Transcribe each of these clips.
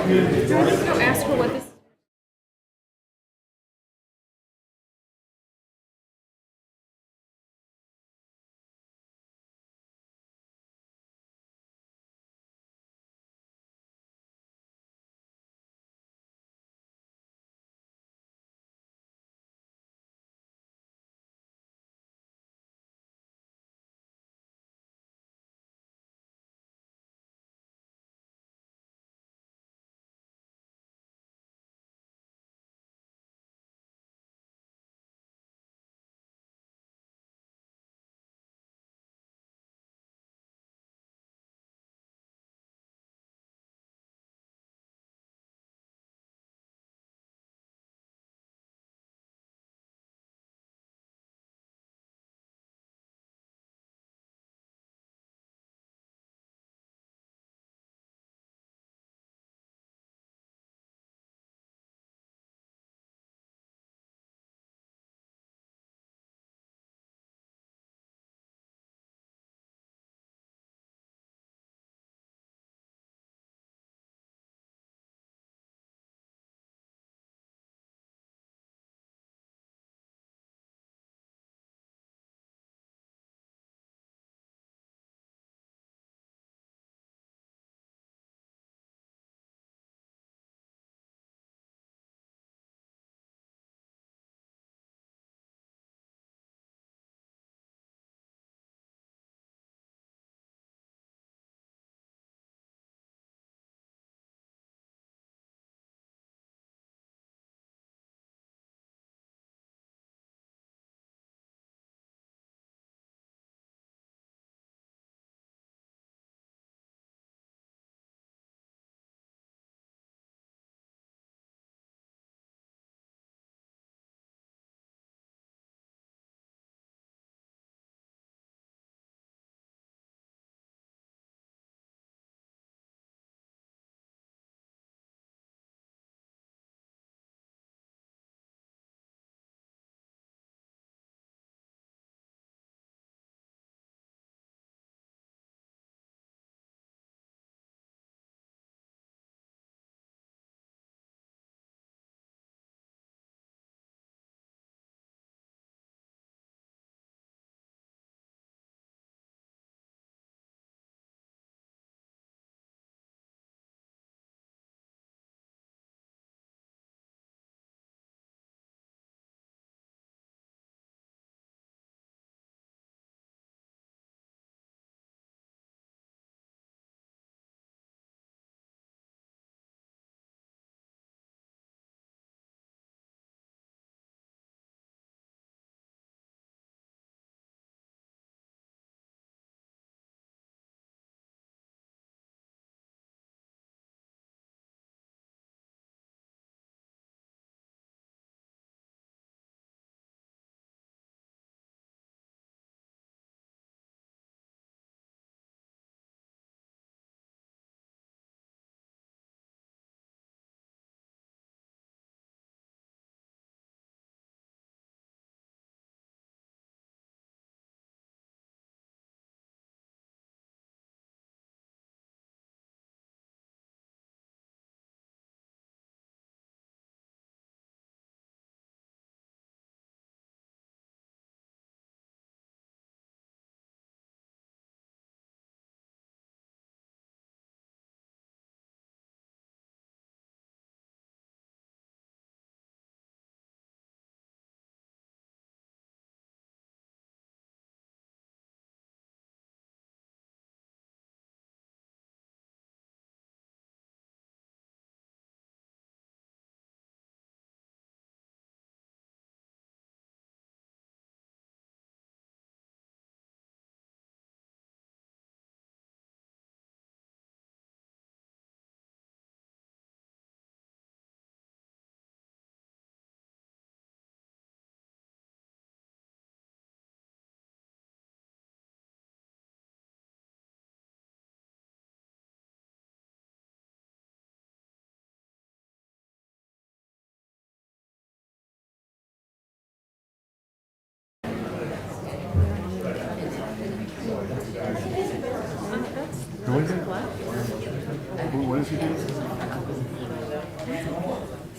Do I need to go ask her what this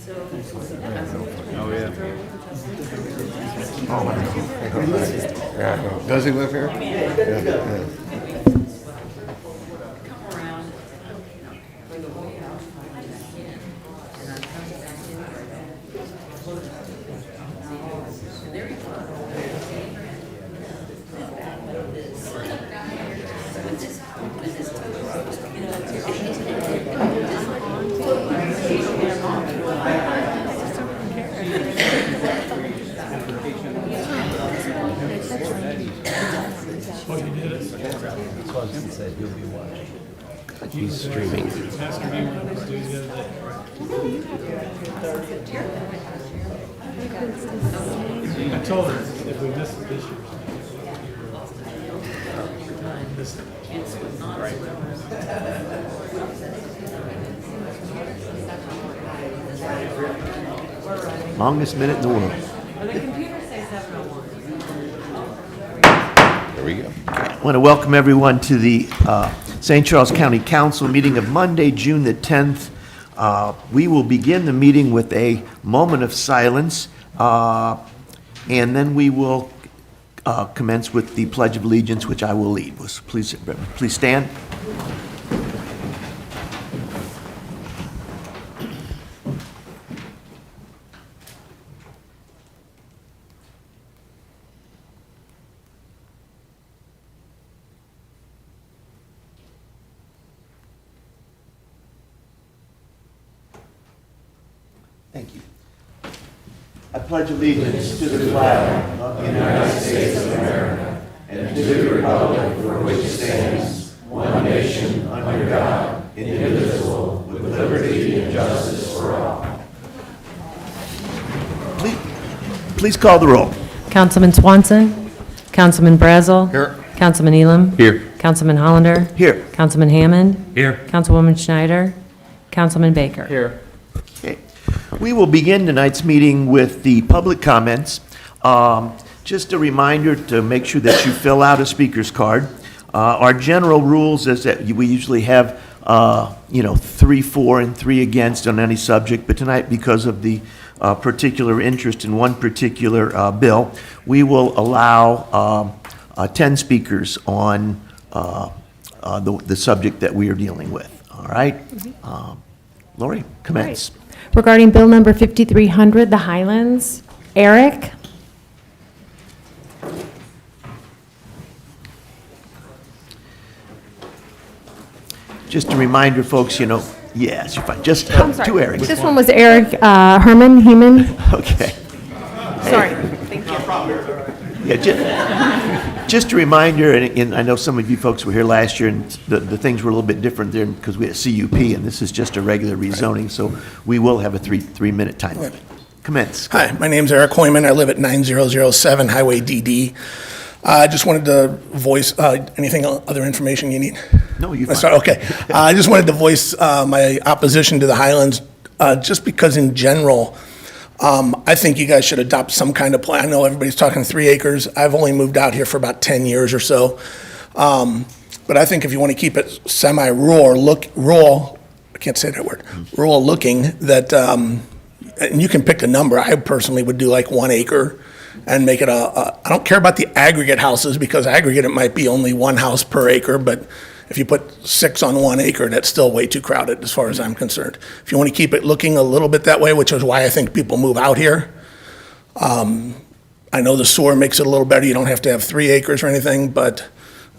Oh, yeah. Yeah. Does he live here? Yeah. He's streaming. I told her if we miss it this year. Longest minute in the world. There we go. I want to welcome everyone to the St. Charles County Council meeting of Monday, June the 10th. We will begin the meeting with a moment of silence, and then we will commence with the Pledge of Allegiance, which I will lead. Please stand. Thank you. I pledge allegiance to the flag of the United States of America and to the republic for which it stands, one nation, under God, indivisible, with liberty and justice for all. Please call the roll. Councilman Swanson. Councilman Brazel. Here. Councilman Elam. Here. Councilman Hollander. Here. Councilman Hammond. Here. Councilwoman Schneider. Councilman Baker. Here. Okay. We will begin tonight's meeting with the public comments. Just a reminder to make sure that you fill out a speaker's card. Our general rules is that we usually have, 3 for and 3 against on any subject, but tonight, because of the particular interest in one particular bill, we will allow 10 speakers on the subject that we are dealing with. All right? Lori, commence. Regarding Bill number 5300, the Highlands, Eric. Just a reminder, folks, yes, you're fine. Just I'm sorry. to Eric. This one was Eric Heman. Okay. Sorry. Thank you. Yeah, just a reminder, and I know some of you folks were here last year, and the things were a little bit different there because we had CUP, and this is just a regular rezoning, so we will have a three-minute time limit. Commence. Hi, my name's Eric Hoyman. I live at 9007 Highway DD. I just wanted to voice anything other information you need. No, you Let's start. Okay. I just wanted to voice my opposition to the Highlands, just because in general, I think you guys should adopt some kind of plan. I know everybody's talking 3 acres. I've only moved out here for about 10 years or so. But I think if you want to keep it rural, I can't say that word, rural looking, that, and you can pick a number. I personally would do like 1 acre and make it I don't care about the aggregate houses, because aggregate it might be only 1 house per acre, but if you put 6 on 1 acre, that's still way too crowded as far as I'm concerned. If you want to keep it looking a little bit that way, which is why I think people move out here. I know the sewer makes it a little better. You don't have to have 3 acres or anything, but,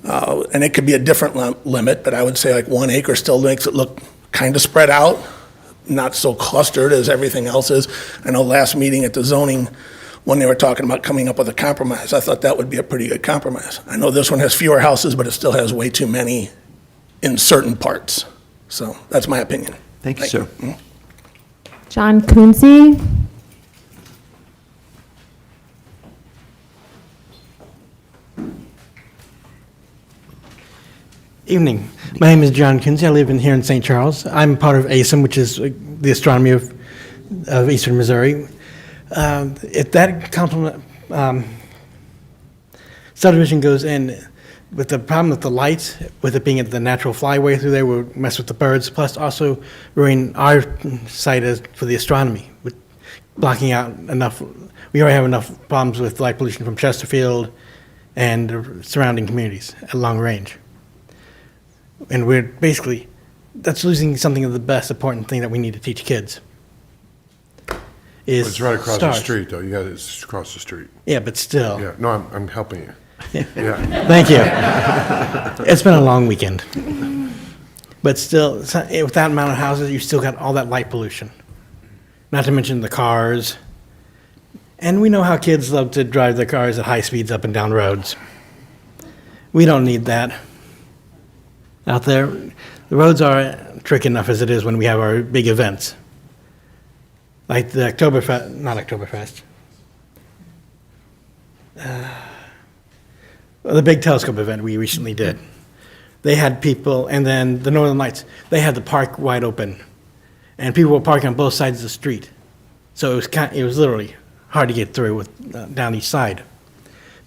and it could be a different limit, but I would say like 1 acre still makes it look kind of spread out, not so clustered as everything else is. I know last meeting at the zoning, when they were talking about coming up with a compromise, I thought that would be a pretty good compromise. I know this one has fewer houses, but it still has way too many in certain parts. So that's my opinion. Thank you, sir. John Coonsey. Evening. My name is John Kinsey. I live here in St. Charles. I'm part of ASIM, which is the astronomy of Eastern Missouri. If that subdivision goes in, With the problem with the lights, with it being at the natural flyway through there, will mess with the birds, plus also ruin our site for the astronomy, with blocking out enough. We already have enough problems with light pollution from Chesterfield and the surrounding communities at long range. And we're basically, that's losing something of the best important thing that we need to teach kids. Is It's right across stars. the street, though. It's across the street. Yeah, but still. Yeah, no, I'm helping you. Yeah. Thank you. It's been a long weekend. But still, with that amount of houses, you still got all that light pollution. Not to mention the cars. And we know how kids love to drive their cars at high speeds up and down roads. We don't need that. Out there, the roads are tricky enough as it is when we have our big events. Like the Oktoberfest, not Oktoberfest. The big telescope event we recently did. They had people, and then the Northern Lights, they had the park wide open. And people were parking on both sides of the street. So it was literally hard to get through with down each side.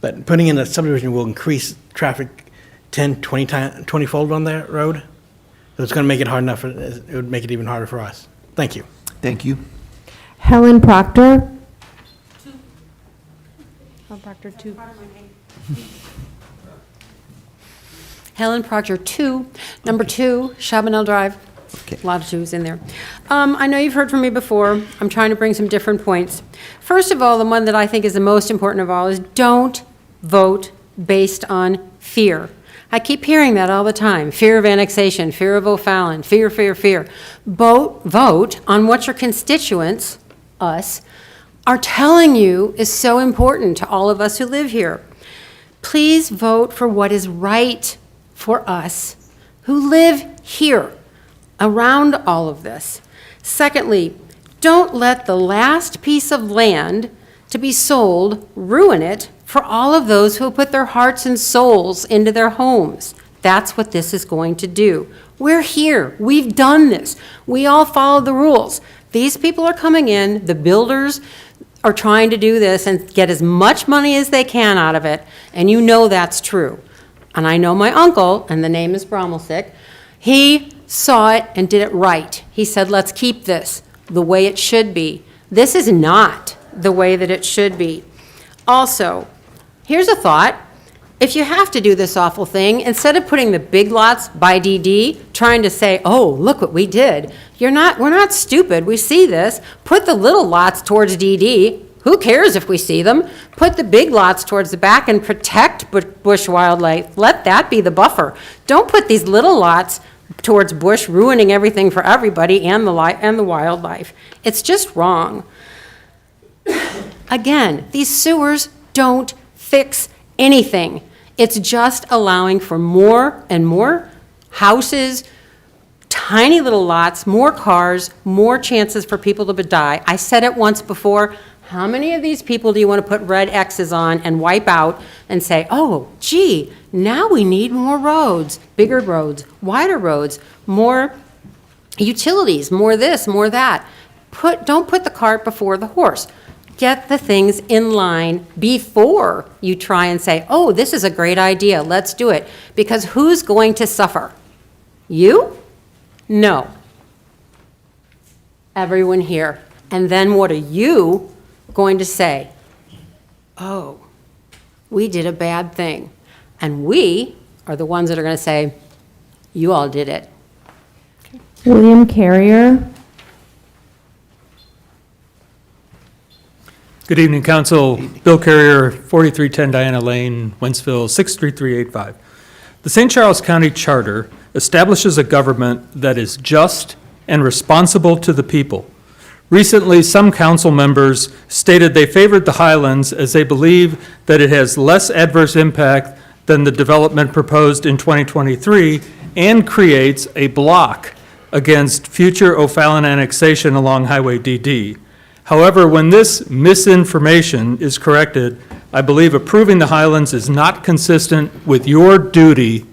But putting in a subdivision will increase traffic 10, 20-fold on that road. So it's going to make it hard enough, it would make it even harder for us. Thank you. Thank you. Helen Proctor? Helen Proctor, 2. Helen Proctor, 2, number 2, Chabanel Drive. Okay. A lot of 2s in there. I know you've heard from me before. I'm trying to bring some different points. First of all, the one that I think is the most important of all is don't vote based on fear. I keep hearing that all the time. Fear of annexation, fear of O'Fallon, fear, fear, fear. Vote on what your constituents, us, are telling you is so important to all of us who live here. Please vote for what is right for us who live here around all of this. Secondly, don't let the last piece of land to be sold ruin it for all of those who put their hearts and souls into their homes. That's what this is going to do. We're here. We've done this. We all follow the rules. These people are coming in, the builders are trying to do this and get as much money as they can out of it, and you know that's true. And I know my uncle, and the name is Bromelsick, he saw it and did it right. He said, let's keep this the way it should be. This is not the way that it should be. Also, here's a thought. If you have to do this awful thing, instead of putting the big lots by DD, trying to say, oh, look what we did, we're not stupid, we see this. Put the little lots towards DD. Who cares if we see them? Put the big lots towards the back and protect bush wildlife. Let that be the buffer. Don't put these little lots towards bush, ruining everything for everybody and the wildlife. It's just wrong. Again, these sewers don't fix anything. It's just allowing for more and more houses, tiny little lots, more cars, more chances for people to die. I said it once before. How many of these people do you want to put red X's on and wipe out and say, oh, gee, now we need more roads, bigger roads, wider roads, more utilities, more this, more that. Don't put the cart before the horse. Get the things in line before you try and say, oh, this is a great idea, let's do it. Because who's going to suffer? You? No. Everyone here. And then what are you going to say? Oh, we did a bad thing. And we are the ones that are going to say, you all did it. William Carrier? Good evening, Council. Bill Carrier, 4310 Diana Lane, Wentzville, 63385. The St. Charles County Charter establishes a government that is just and responsible to the people. Recently, some council members stated they favored the Highlands as they believe that it has less adverse impact than the development proposed in 2023 and creates a block against future O'Fallon annexation along Highway DD. However, when this misinformation is corrected, I believe approving the Highlands is not consistent with your duty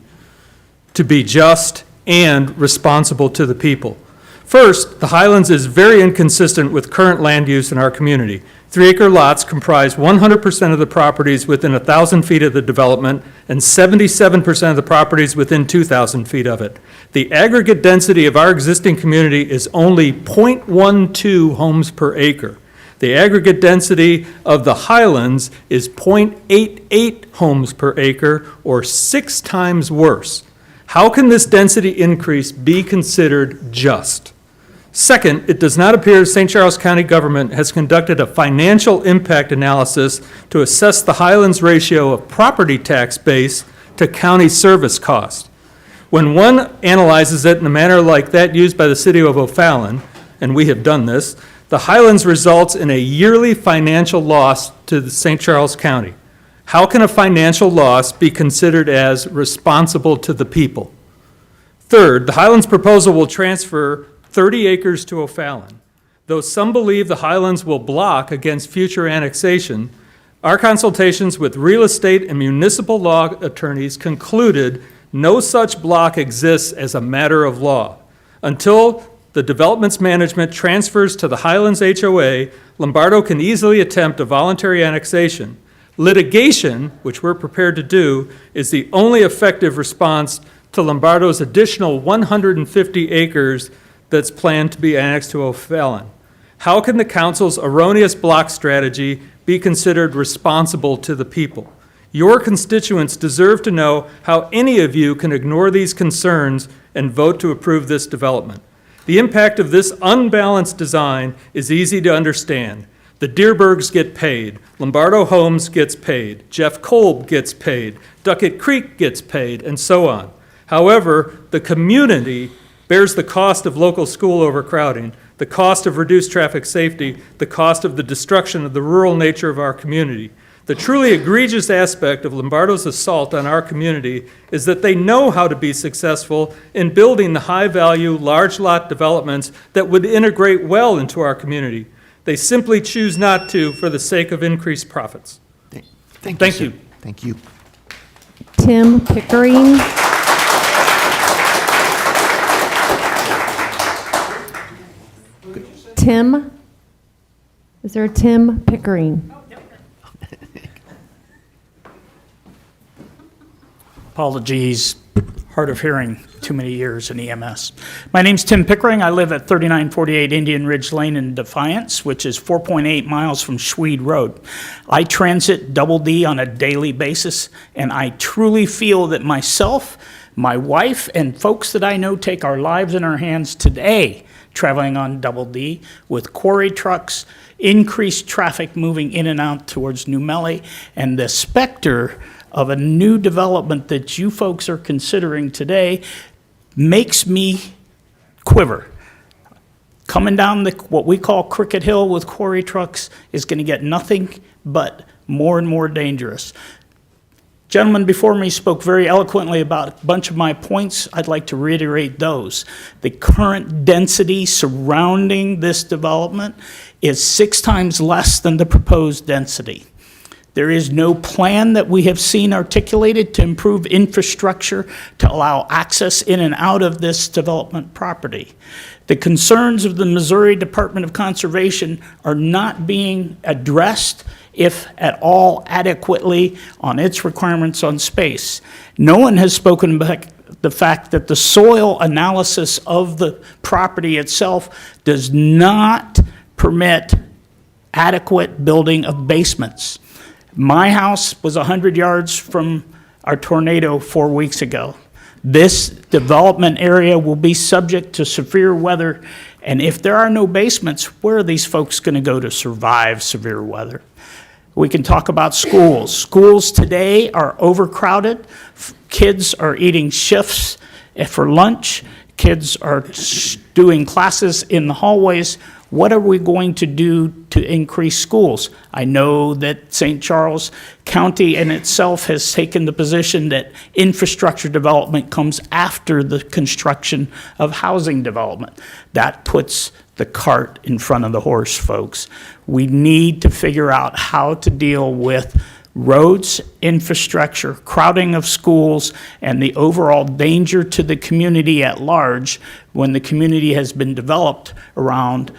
to be just and responsible to the people. First, the Highlands is very inconsistent with current land use in our community. 3-acre lots comprise 100% of the properties within 1,000 feet of the development and 77% of the properties within 2,000 feet of it. The aggregate density of our existing community is only 0.12 homes per acre. The aggregate density of the Highlands is 0.88 homes per acre, or 6 times worse. How can this density increase be considered just? Second, it does not appear St. Charles County government has conducted a financial impact analysis to assess the Highlands ratio of property tax base to county service cost. When one analyzes it in a manner like that used by the city of O'Fallon, and we have done this, the Highlands results in a yearly financial loss to the St. Charles County. How can a financial loss be considered as responsible to the people? Third, the Highlands proposal will transfer 30 acres to O'Fallon. Though some believe the Highlands will block against future annexation, our consultations with real estate and municipal law attorneys concluded no such block exists as a matter of law. Until the development's management transfers to the Highlands HOA, Lombardo can easily attempt a voluntary annexation. Litigation, which we're prepared to do, is the only effective response to Lombardo's additional 150 acres that's planned to be annexed to O'Fallon. How can the council's erroneous block strategy be considered responsible to the people? Your constituents deserve to know how any of you can ignore these concerns and vote to approve this development. The impact of this unbalanced design is easy to understand. The Deerbergs get paid, Lombardo Homes gets paid, Jeff Kolb gets paid, Duckett Creek gets paid, and so on. However, the community bears the cost of local school overcrowding, the cost of reduced traffic safety, the cost of the destruction of the rural nature of our community. The truly egregious aspect of Lombardo's assault on our community is that they know how to be successful in building the high-value, large-lot developments that would integrate well into our community. They simply choose not to for the sake of increased profits. Thank you. Thank you. Tim Pickering. Tim? Is there a Tim Pickering? Apologies, hard of hearing, too many years in EMS. My name's Tim Pickering. I live at 3948 Indian Ridge Lane in Defiance, which is 4.8 miles from Schweed Road. I transit Double D on a daily basis, and I truly feel that myself, my wife, and folks that I know take our lives in our hands today traveling on Double D with quarry trucks, increased traffic moving in and out towards New Melly, and the specter of a new development that you folks are considering today makes me quiver. Coming down what we call Cricket Hill with quarry trucks is going to get nothing but more and more dangerous. Gentleman before me spoke very eloquently about a bunch of my points. I'd like to reiterate those. The current density surrounding this development is 6 times less than the proposed density. There is no plan that we have seen articulated to improve infrastructure to allow access in and out of this development property. The concerns of the Missouri Department of Conservation are not being addressed, if at all adequately, on its requirements on space. No one has spoken about the fact that the soil analysis of the property itself does not permit adequate building of basements. My house was 100 yards from our tornado 4 weeks ago. This development area will be subject to severe weather, and if there are no basements, where are these folks going to go to survive severe weather? We can talk about schools. Schools today are overcrowded. Kids are eating shifts for lunch. Kids are doing classes in the hallways. What are we going to do to increase schools? I know that St. Charles County in itself has taken the position that infrastructure development comes after the construction of housing development. That puts the cart in front of the horse, folks. We need to figure out how to deal with roads, infrastructure, crowding of schools, and the overall danger to the community at large when the community has been developed around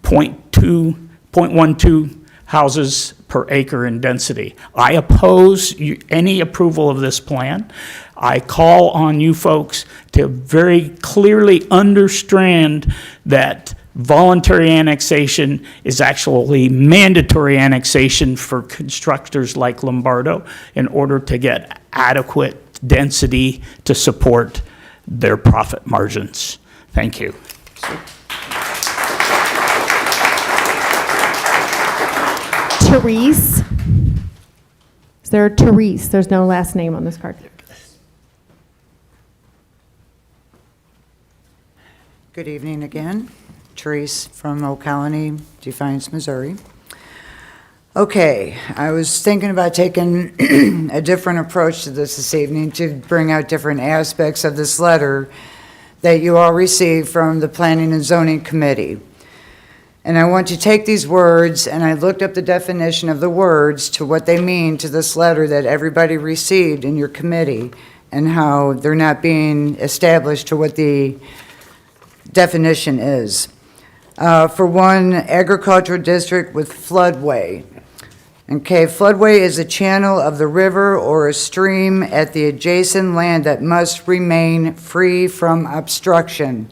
0.12 houses per acre in density. I oppose any approval of this plan. I call on you folks to very clearly understand that voluntary annexation is actually mandatory annexation for constructors like Lombardo in order to get adequate density to support their profit margins. Thank you. Therese. Is there a Therese? There's no last name on this card. Good evening again. Therese from Oak Colony, Defiance, Missouri. Okay, I was thinking about taking a different approach to this evening to bring out different aspects of this letter that you all received from the Planning and Zoning Committee. And I want to take these words, and I looked up the definition of the words to what they mean to this letter that everybody received in your committee, and how they're not being established to what the definition is. For one, agricultural district with floodway. Okay, floodway is a channel of the river or a stream at the adjacent land that must remain free from obstruction.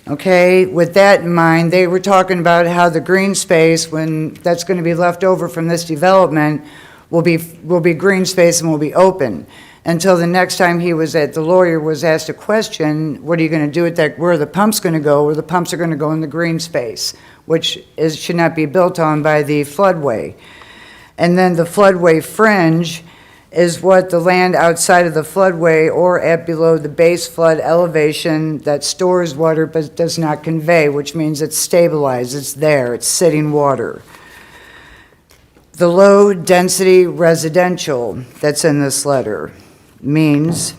Okay, with that in mind, they were talking about how the green space, when that's going to be left over from this development, will be green space and will be open. Until the next time the lawyer was asked a question, what are you going to do with that, where are the pumps going to go? Where the pumps are going to go in the green space, which should not be built on by the floodway. And then the floodway fringe is what the land outside of the floodway or at below the base flood elevation that stores water but does not convey, which means it's stabilized, it's there, it's sitting water. The low-density residential that's in this letter means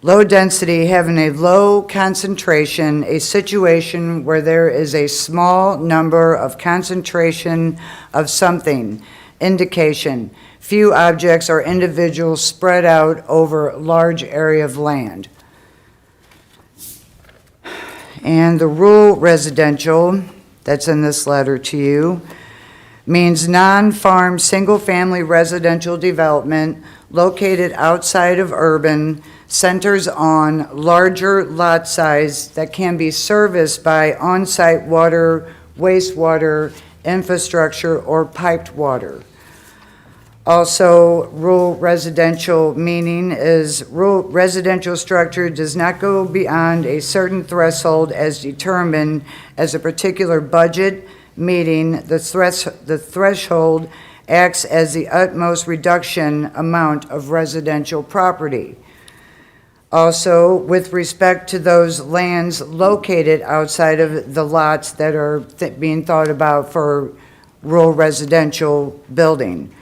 low density, having a low concentration, a situation where there is a small number of concentration of something, indication, few objects or individuals spread out over a large area of land. And the rural residential that's in this letter to you means non-farm, single-family residential development located outside of urban centers on larger lot size that can be serviced by on-site water, wastewater, infrastructure, or piped water. Also, rural residential meaning is rural residential structure does not go beyond a certain threshold as determined as a particular budget meeting. The threshold acts as the utmost reduction amount of residential property. Also, with respect to those lands located outside of the lots that are being thought about for rural residential building.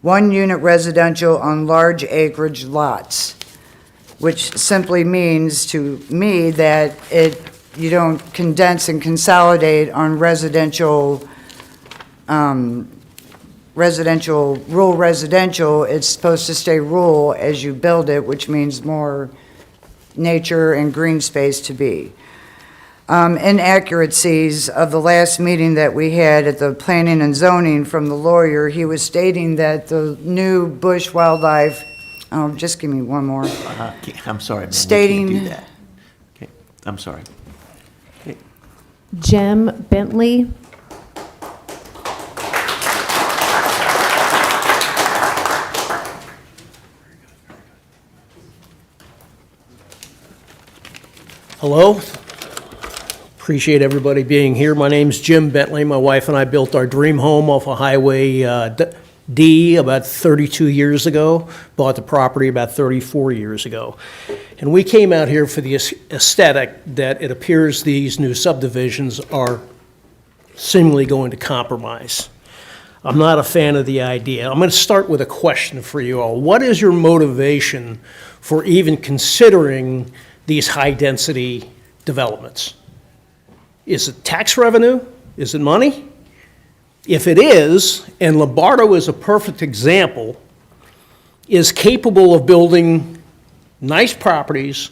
1 unit residential on large acreage lots, which simply means to me that you don't condense and consolidate on residential, rural residential. It's supposed to stay rural as you build it, which means more nature and green space to be. Inaccuracies of the last meeting that we had at the Planning and Zoning from the lawyer. He was stating that the new bush wildlife, just give me one more. I'm sorry, ma'am, Stating- we can't do that. Okay, I'm sorry. Jim Bentley. Hello. Appreciate everybody being here. My name's Jim Bentley. My wife and I built our dream home off of Highway D about 32 years ago. Bought the property about 34 years ago. And we came out here for the aesthetic that it appears these new subdivisions are seemingly going to compromise. I'm not a fan of the idea. I'm going to start with a question for you all. What is your motivation for even considering these high-density developments? Is it tax revenue? Is it money? If it is, and Lombardo is a perfect example, is capable of building nice properties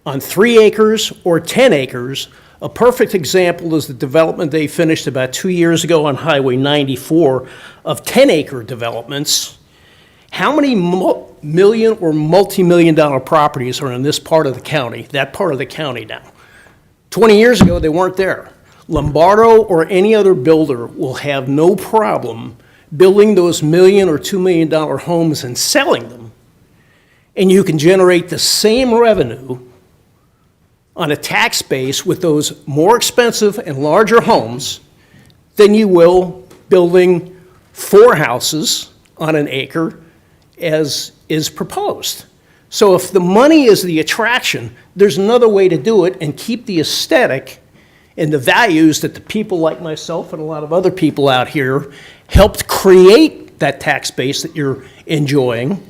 on 3 acres or 10 acres A perfect example is the development they finished about 2 years ago on Highway 94 of 10-acre developments. How many million or multi-million dollar properties are in this part of the county, that part of the county now? 20 years ago, they weren't there. Lombardo or any other builder will have no problem building those $1 million or $2 million homes and selling them. And you can generate the same revenue on a tax base with those more expensive and larger homes than you will building 4 houses on an acre as is proposed. So if the money is the attraction, there's another way to do it and keep the aesthetic and the values that the people like myself and a lot of other people out here helped create that tax base that you're enjoying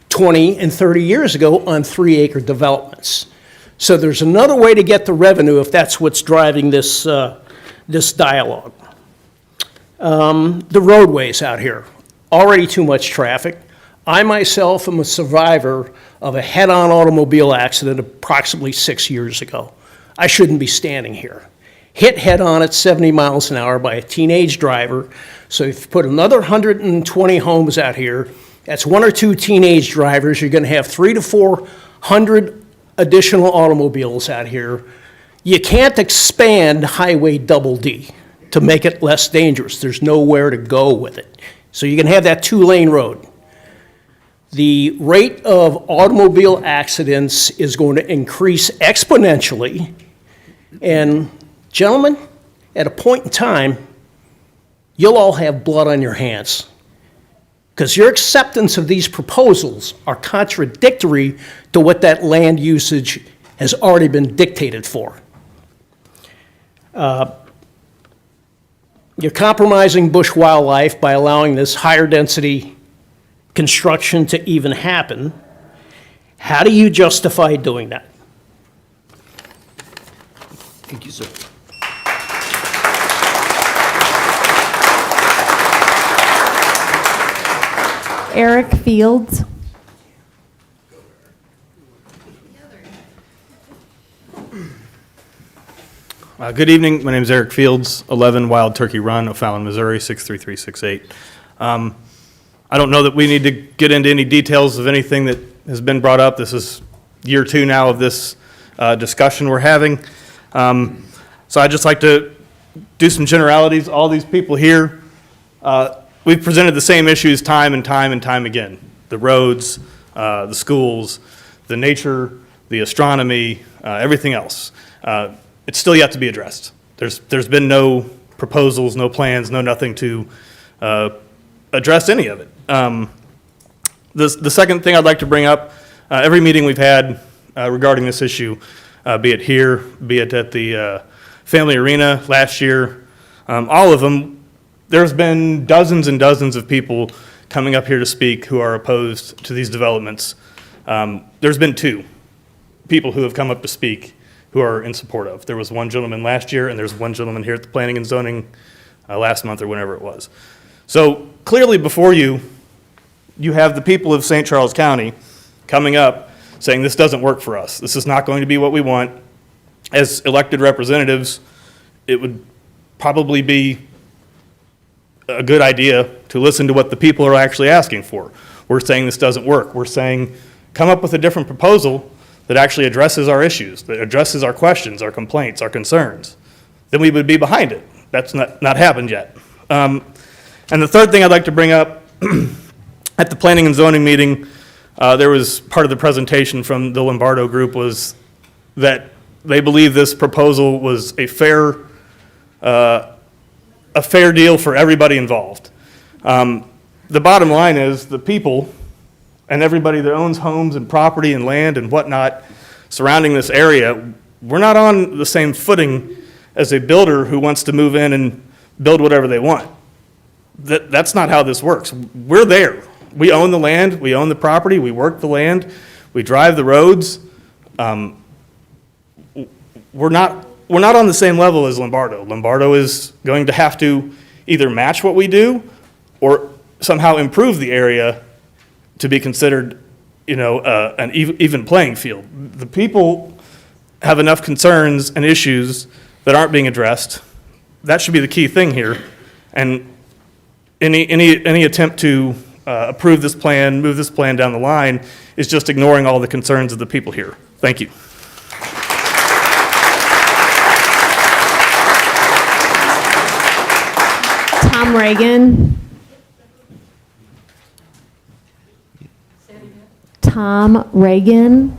20 and 30 years ago on 3-acre developments. So there's another way to get the revenue if that's what's driving this, this dialogue. The roadways out here, already too much traffic. I myself am a survivor of a head-on automobile accident approximately 6 years ago. I shouldn't be standing here. Hit head-on at 70 miles an hour by a teenage driver. So if you put another 120 homes out here, that's 1 or 2 teenage drivers. You're going to have 300 to 400 additional automobiles out here. You can't expand Highway Double D to make it less dangerous. There's nowhere to go with it. So you can have that 2-lane road. The rate of automobile accidents is going to increase exponentially. And gentlemen, at a point in time, you'll all have blood on your hands, because your acceptance of these proposals are contradictory to what that land usage has already been dictated for. You're compromising bush wildlife by allowing this higher density construction to even happen. How do you justify doing that? Thank you, sir. Eric Fields. Good evening. My name is Eric Fields, 11 Wild Turkey Run, O'Fallon, Missouri, 63368. I don't know that we need to get into any details of anything that has been brought up. This is year 2 now of this discussion we're having. So I'd just like to do some generalities. All these people here, we've presented the same issues time and time and time again. The roads, the schools, the nature, the astronomy, everything else. It's still yet to be addressed. There's been no proposals, no plans, no nothing to address any of it. The second thing I'd like to bring up, every meeting we've had regarding this issue, be it here, be it at the Family Arena last year, all of them, there's been dozens and dozens of people coming up here to speak who are opposed to these developments. There's been 2 people who have come up to speak who are in support of. There was one gentleman last year, and there's one gentleman here at the Planning and Zoning last month or whenever it was. So clearly before you, you have the people of St. Charles County coming up saying this doesn't work for us. This is not going to be what we want. As elected representatives, it would probably be a good idea to listen to what the people are actually asking for. We're saying this doesn't work. We're saying come up with a different proposal that actually addresses our issues, that addresses our questions, our complaints, our concerns. Then we would be behind it. That's not happened yet. And the third thing I'd like to bring up, at the Planning and Zoning meeting, there was part of the presentation from the Lombardo group was that they believe this proposal was a fair deal for everybody involved. The bottom line is the people and everybody that owns homes and property and land and whatnot surrounding this area, we're not on the same footing as a builder who wants to move in and build whatever they want. That's not how this works. We're there. We own the land, we own the property, we work the land, we drive the roads. We're not on the same level as Lombardo. Lombardo is going to have to either match what we do or somehow improve the area to be considered, an even playing field. The people have enough concerns and issues that aren't being addressed. That should be the key thing here. And any attempt to approve this plan, move this plan down the line, is just ignoring all the concerns of the people here. Thank you. Tom Reagan. Tom Reagan.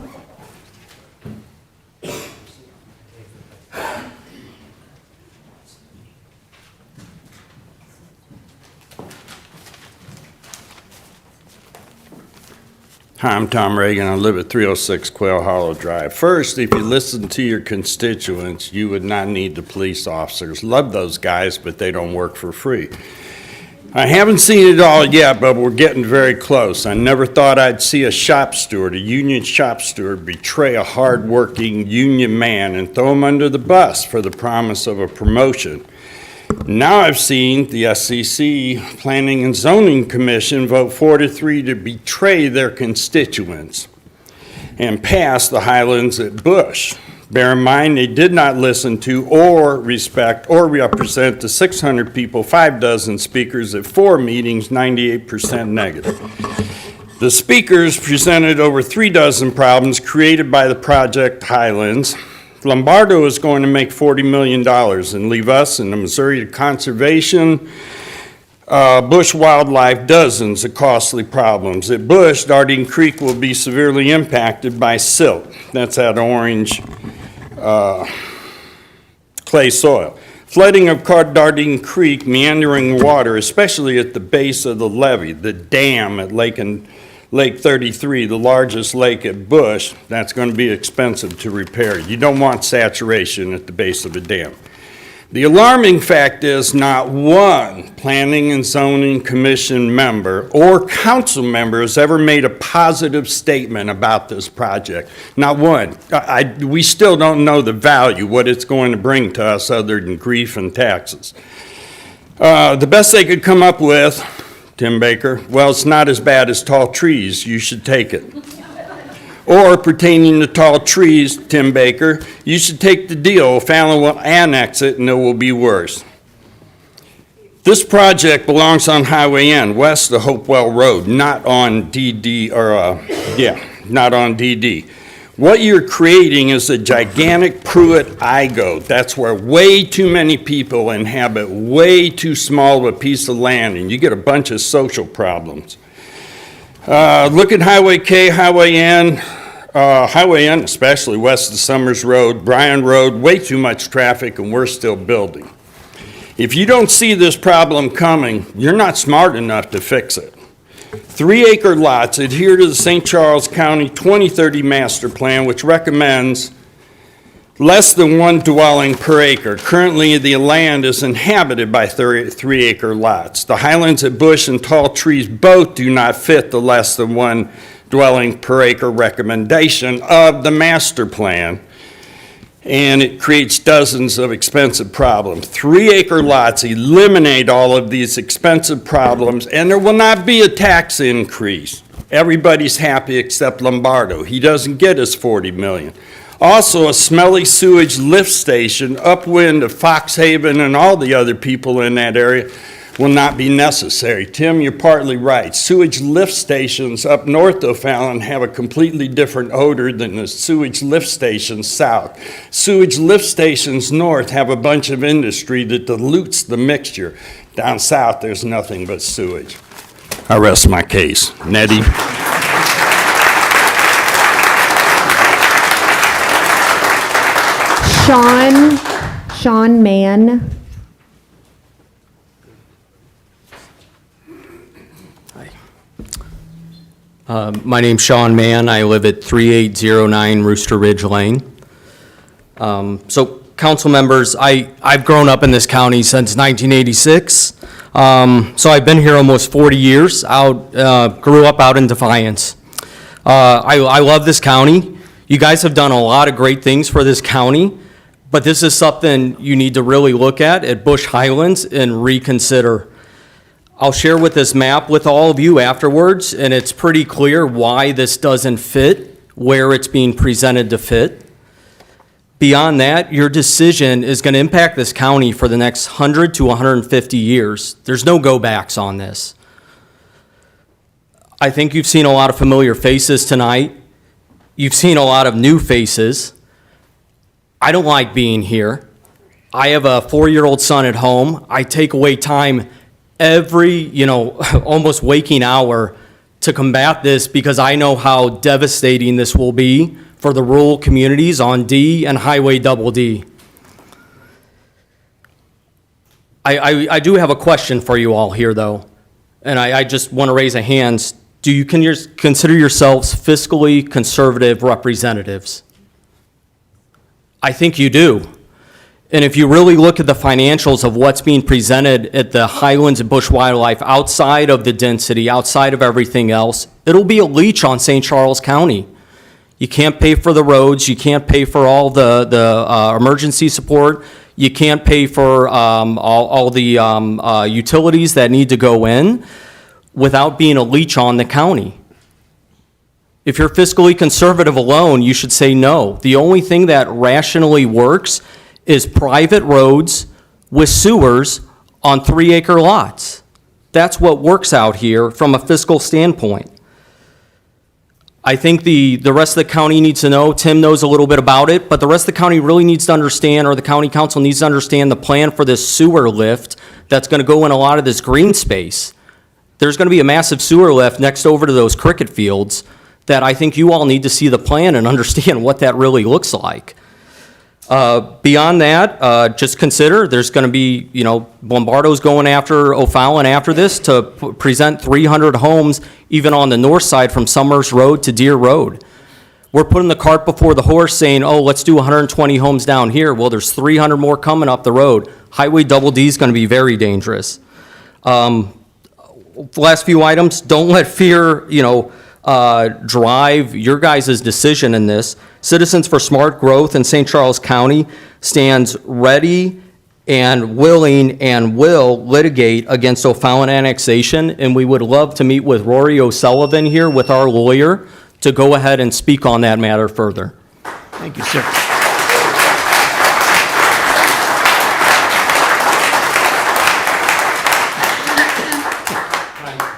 Hi, I'm Tom Reagan. I live at 306 Quail Hollow Drive. First, if you listen to your constituents, you would not need the police officers. Love those guys, but they don't work for free. I haven't seen it all yet, but we're getting very close. I never thought I'd see a shop steward, a union shop steward, betray a hard-working union man and throw him under the bus for the promise of a promotion. Now I've seen the SCC Planning and Zoning Commission vote 4-3 to betray their constituents and pass the Highlands at Bush. Bear in mind, they did not listen to or respect or represent the 600 people, 5 dozen speakers at 4 meetings, 98% negative. The speakers presented over 3 dozen problems created by the project Highlands. Lombardo is going to make $40 million and leave us in the Missouri Conservation, Bush Wildlife dozens of costly problems. At Bush, Dardine Creek will be severely impacted by silt. That's that orange clay soil. Flooding of Dardine Creek, meandering water, especially at the base of the levee, the dam at Lake 33, the largest lake at Bush, that's going to be expensive to repair. You don't want saturation at the base of a dam. The alarming fact is not one Planning and Zoning Commission member or council member has ever made a positive statement about this project. Not one. We still don't know the value, what it's going to bring to us other than grief and taxes. The best they could come up with, Tim Baker, well, it's not as bad as tall trees, you should take it. Or pertaining to tall trees, Tim Baker, you should take the deal. Fallon will annex it and it will be worse. This project belongs on Highway N, west of Hopewell Road, not on DD, not on DD. What you're creating is a gigantic Pruitt I-goat. That's where way too many people inhabit way too small of a piece of land, and you get a bunch of social problems. Look at Highway K, Highway N, especially west of Summers Road, Bryan Road, way too much traffic, and we're still building. If you don't see this problem coming, you're not smart enough to fix it. 3-acre lots adhere to the St. Charles County 2030 Master Plan, which recommends less than 1 dwelling per acre. Currently, the land is inhabited by 3-acre lots. The Highlands at Bush and Tall Trees both do not fit the less than 1 dwelling per acre recommendation of the master plan, and it creates dozens of expensive problems. 3-acre lots eliminate all of these expensive problems, and there will not be a tax increase. Everybody's happy except Lombardo. He doesn't get his $40 million. Also, a smelly sewage lift station upwind of Fox Haven and all the other people in that area will not be necessary. Tim, you're partly right. Sewage lift stations up north of Fallon have a completely different odor than the sewage lift stations south. Sewage lift stations north have a bunch of industry that dilutes the mixture. Down south, there's nothing but sewage. I rest my case. Nettie? Sean Mann. My name's Sean Mann. I live at 3809 Rooster Ridge Lane. So, council members, I've grown up in this county since 1986. So I've been here almost 40 years. Grew up out in Defiance. I love this county. You guys have done a lot of great things for this county, but this is something you need to really look at Bush Highlands and reconsider. I'll share with this map with all of you afterwards, and it's pretty clear why this doesn't fit where it's being presented to fit. Beyond that, your decision is going to impact this county for the next 100 to 150 years. There's no go-backs on this. I think you've seen a lot of familiar faces tonight. You've seen a lot of new faces. I don't like being here. I have a 4-year-old son at home. I take away time every, almost waking hour to combat this because I know how devastating this will be for the rural communities on D and Highway Double D. I do have a question for you all here, though, and I just want to raise a hand. Do you consider yourselves fiscally conservative representatives? I think you do. And if you really look at the financials of what's being presented at the Highlands and Bush Wildlife, outside of the density, outside of everything else, it'll be a leech on St. Charles County. You can't pay for the roads, you can't pay for all the emergency support, you can't pay for all the utilities that need to go in without being a leech on the county. If you're fiscally conservative alone, you should say no. The only thing that rationally works is private roads with sewers on 3-acre lots. That's what works out here from a fiscal standpoint. I think the rest of the county needs to know, Tim knows a little bit about it, but the rest of the county really needs to understand, or the county council needs to understand the plan for this sewer lift that's gonna go in a lot of this green space. There's gonna be a massive sewer lift next over to those cricket fields that I think you all need to see the plan and understand what that really looks like. Beyond that, just consider there's going to be, Lombardo's going after O'Fallon after this to present 300 homes even on the north side from Summers Road to Deer Road. We're putting the cart before the horse saying, oh, let's do 120 homes down here. Well, there's 300 more coming up the road. Highway Double D is going to be very dangerous. Last few items, don't let fear, drive your guys' decision in this. Citizens for Smart Growth in St. Charles County stands ready and willing and will litigate against O'Fallon annexation, and we would love to meet with Rory O'Sullivan here with our lawyer to go ahead and speak on that matter further. Thank you, sir.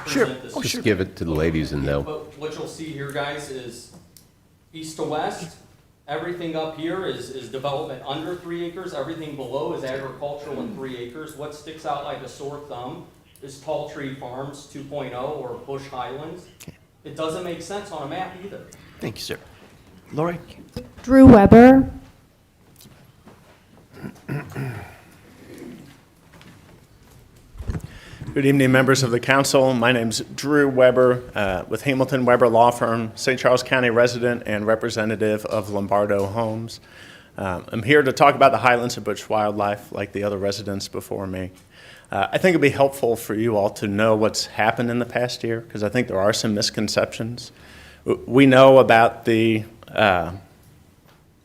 Sure. Just give it to the ladies and they'll. But what you'll see here, guys, is east to west. Everything up here is development under 3 acres. Everything below is agricultural and 3 acres. What sticks out like a sore thumb is Tall Tree Farms 2.0 or Bush Highlands. It doesn't make sense on a map either. Thank you, sir. Lori? Drew Weber. Good evening, members of the council. My name's Drew Weber with Hamilton Weber Law Firm, St. Charles County resident and representative of Lombardo Homes. I'm here to talk about the Highlands and Bush Wildlife like the other residents before me. I think it'd be helpful for you all to know what's happened in the past year because I think there are some misconceptions. We know about the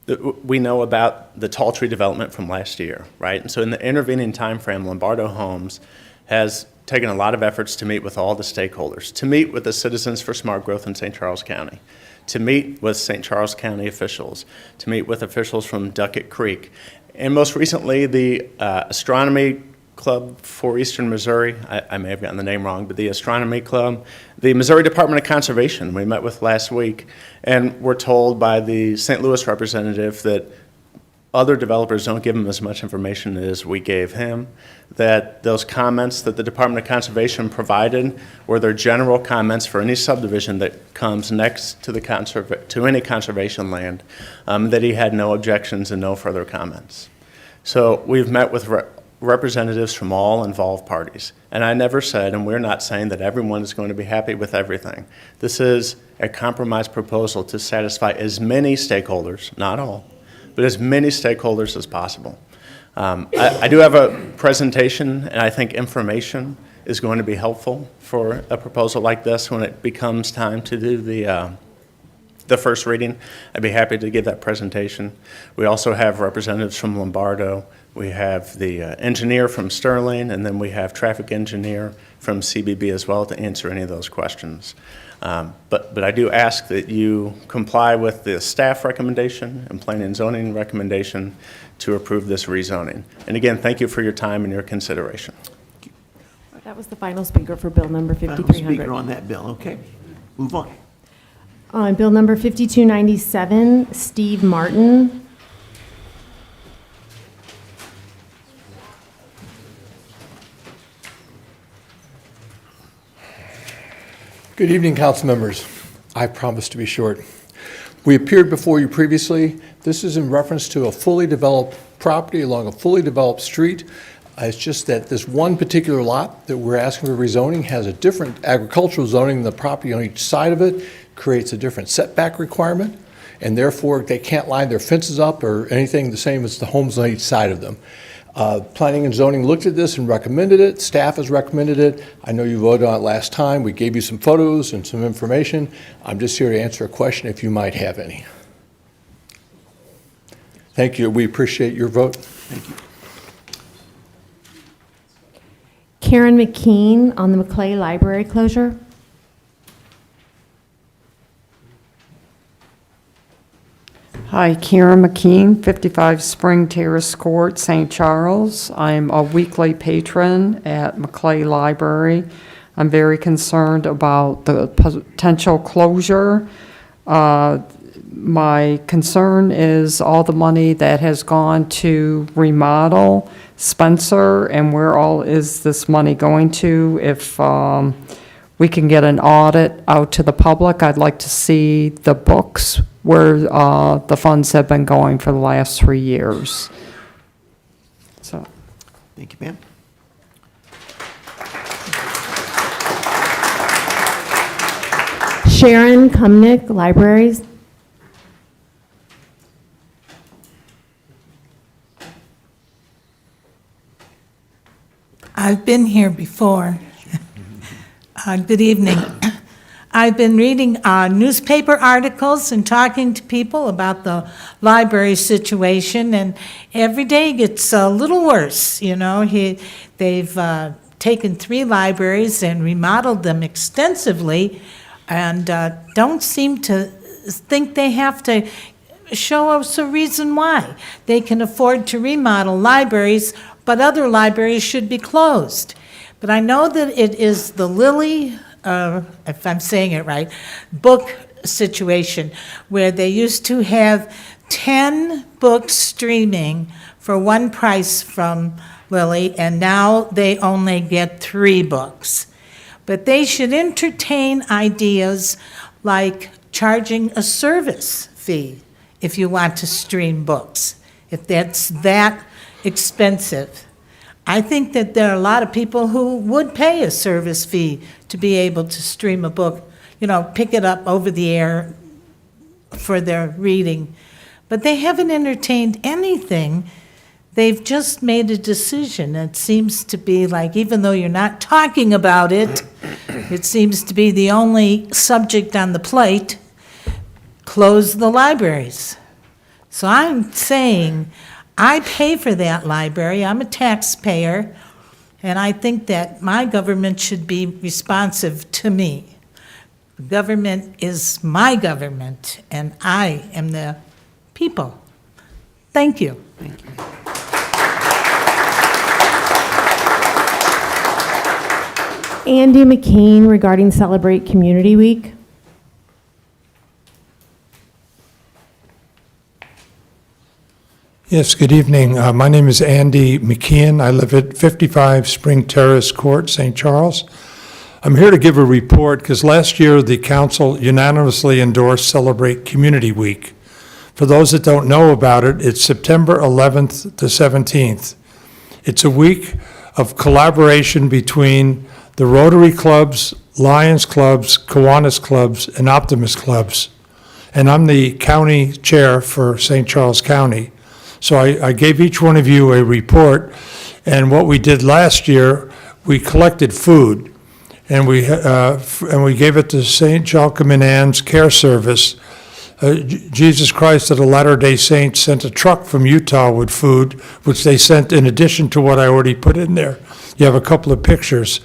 tall tree development from last year, right? And so in the intervening time frame, Lombardo Homes has taken a lot of efforts to meet with all the stakeholders, to meet with the Citizens for Smart Growth in St. Charles County, to meet with St. Charles County officials, to meet with officials from Duckett Creek, and most recently the Astronomy Club for Eastern Missouri. I may have gotten the name wrong, but the Astronomy Club, the Missouri Department of Conservation we met with last week, and we're told by the St. Louis representative that other developers don't give him as much information as we gave him, that those comments that the Department of Conservation provided were their general comments for any subdivision that comes next to any conservation land, that he had no objections and no further comments. So we've met with representatives from all involved parties. And I never said, and we're not saying that everyone is going to be happy with everything. This is a compromise proposal to satisfy as many stakeholders, not all, but as many stakeholders as possible. I do have a presentation, and I think information is going to be helpful for a proposal like this when it becomes time to do the first reading. I'd be happy to give that presentation. We also have representatives from Lombardo. We have the engineer from Sterling, and then we have traffic engineer from CBB as well to answer any of those questions. But I do ask that you comply with the staff recommendation and planning and zoning recommendation to approve this rezoning. And again, thank you for your time and your consideration. That was the final speaker for bill number Final 5300. speaker on that bill, okay. Move on. On bill number 5297, Steve Martin. Good evening, council members. I promise to be short. We appeared before you previously. This is in reference to a fully developed property along a fully developed street. It's just that this one particular lot that we're asking for rezoning has a different agricultural zoning than the property on each side of it, creates a different setback requirement, and therefore they can't line their fences up or anything the same as the homes on each side of them. Planning and zoning looked at this and recommended it. Staff has recommended it. I know you voted on it last time. We gave you some photos and some information. I'm just here to answer a question if you might have any. Thank you. We appreciate your vote. Thank you. Karen McKean on the McClay Library closure. Hi, Karen McKean, 55 Spring Terrace Court, St. Charles. I'm a weekly patron at McClay Library. I'm very concerned about the potential closure. My concern is all the money that has gone to remodel Spencer, and where all is this money going to? If we can get an audit out to the public, I'd like to see the books where the funds have been going for the last 3 years. So, Thank you, ma'am. Sharon Kumnick, Libraries. I've been here before. Good evening. I've been reading newspaper articles and talking to people about the library situation, and every day gets a little worse, you know. They've taken 3 libraries and remodeled them extensively, and don't seem to think they have to show us a reason why. They can afford to remodel libraries, but other libraries should be closed. But I know that it is the Lilly, if I'm saying it right, book situation, where they used to have 10 books streaming for one price from Lilly, and now they only get 3 books. But they should entertain ideas like charging a service fee if you want to stream books, if that's that expensive. I think that there are a lot of people who would pay a service fee to be able to stream a book, you know, pick it up over the air for their reading. But they haven't entertained anything. They've just made a decision. It seems to be like, even though you're not talking about it, it seems to be the only subject on the plate, close the libraries. So I'm saying, I pay for that library, I'm a taxpayer, and I think that my government should be responsive to me. Government is my government, and I am the people. Thank you. Thank you. Andy McCain regarding Celebrate Community Week. Yes, good evening. My name is Andy McKeon. I live at 55 Spring Terrace Court, St. Charles. I'm here to give a report because last year the council unanimously endorsed Celebrate Community Week. For those that don't know about it, it's September 11th to 17th. It's a week of collaboration between the Rotary Clubs, Lions Clubs, Kiwanis Clubs, and Optimist Clubs. And I'm the county chair for St. Charles County. So I gave each one of you a report, and what we did last year, we collected food, and we gave it to St. Joachim and Anne's Care Service. Jesus Christ of the Latter-day Saints sent a truck from Utah with food, which they sent in addition to what I already put in there. You have a couple of pictures.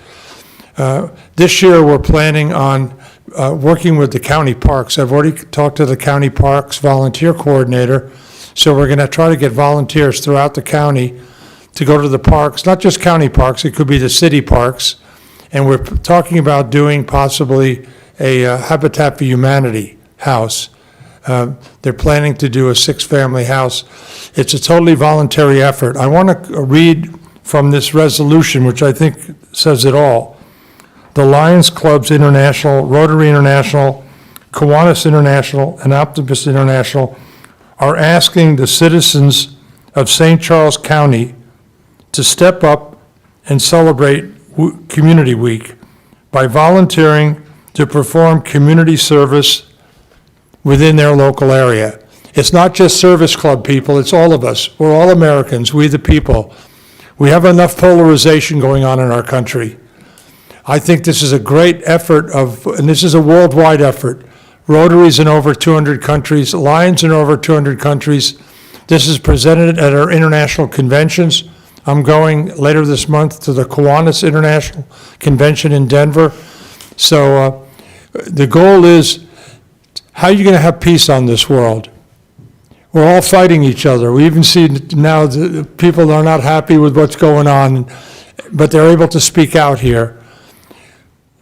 This year, we're planning on working with the county parks. I've already talked to the county parks volunteer coordinator, so we're going to try to get volunteers throughout the county to go to the parks, not just county parks, it could be the city parks. And we're talking about doing possibly a Habitat for Humanity house. They're planning to do a 6-family house. It's a totally voluntary effort. I want to read from this resolution, which I think says it all. The Lions Clubs International, Rotary International, Kiwanis International, and Optimist International are asking the citizens of St. Charles County to step up and celebrate Community Week by volunteering to perform community service within their local area. It's not just service club people, it's all of us. We're all Americans, we the people. We have enough polarization going on in our country. I think this is a great effort and this is a worldwide effort. Rotary's in over 200 countries, Lions in over 200 countries. This is presented at our international conventions. I'm going later this month to the Kiwanis International Convention in Denver. So the goal is, how are you going to have peace on this world? We're all fighting each other. We even see now that people are not happy with what's going on, but they're able to speak out here.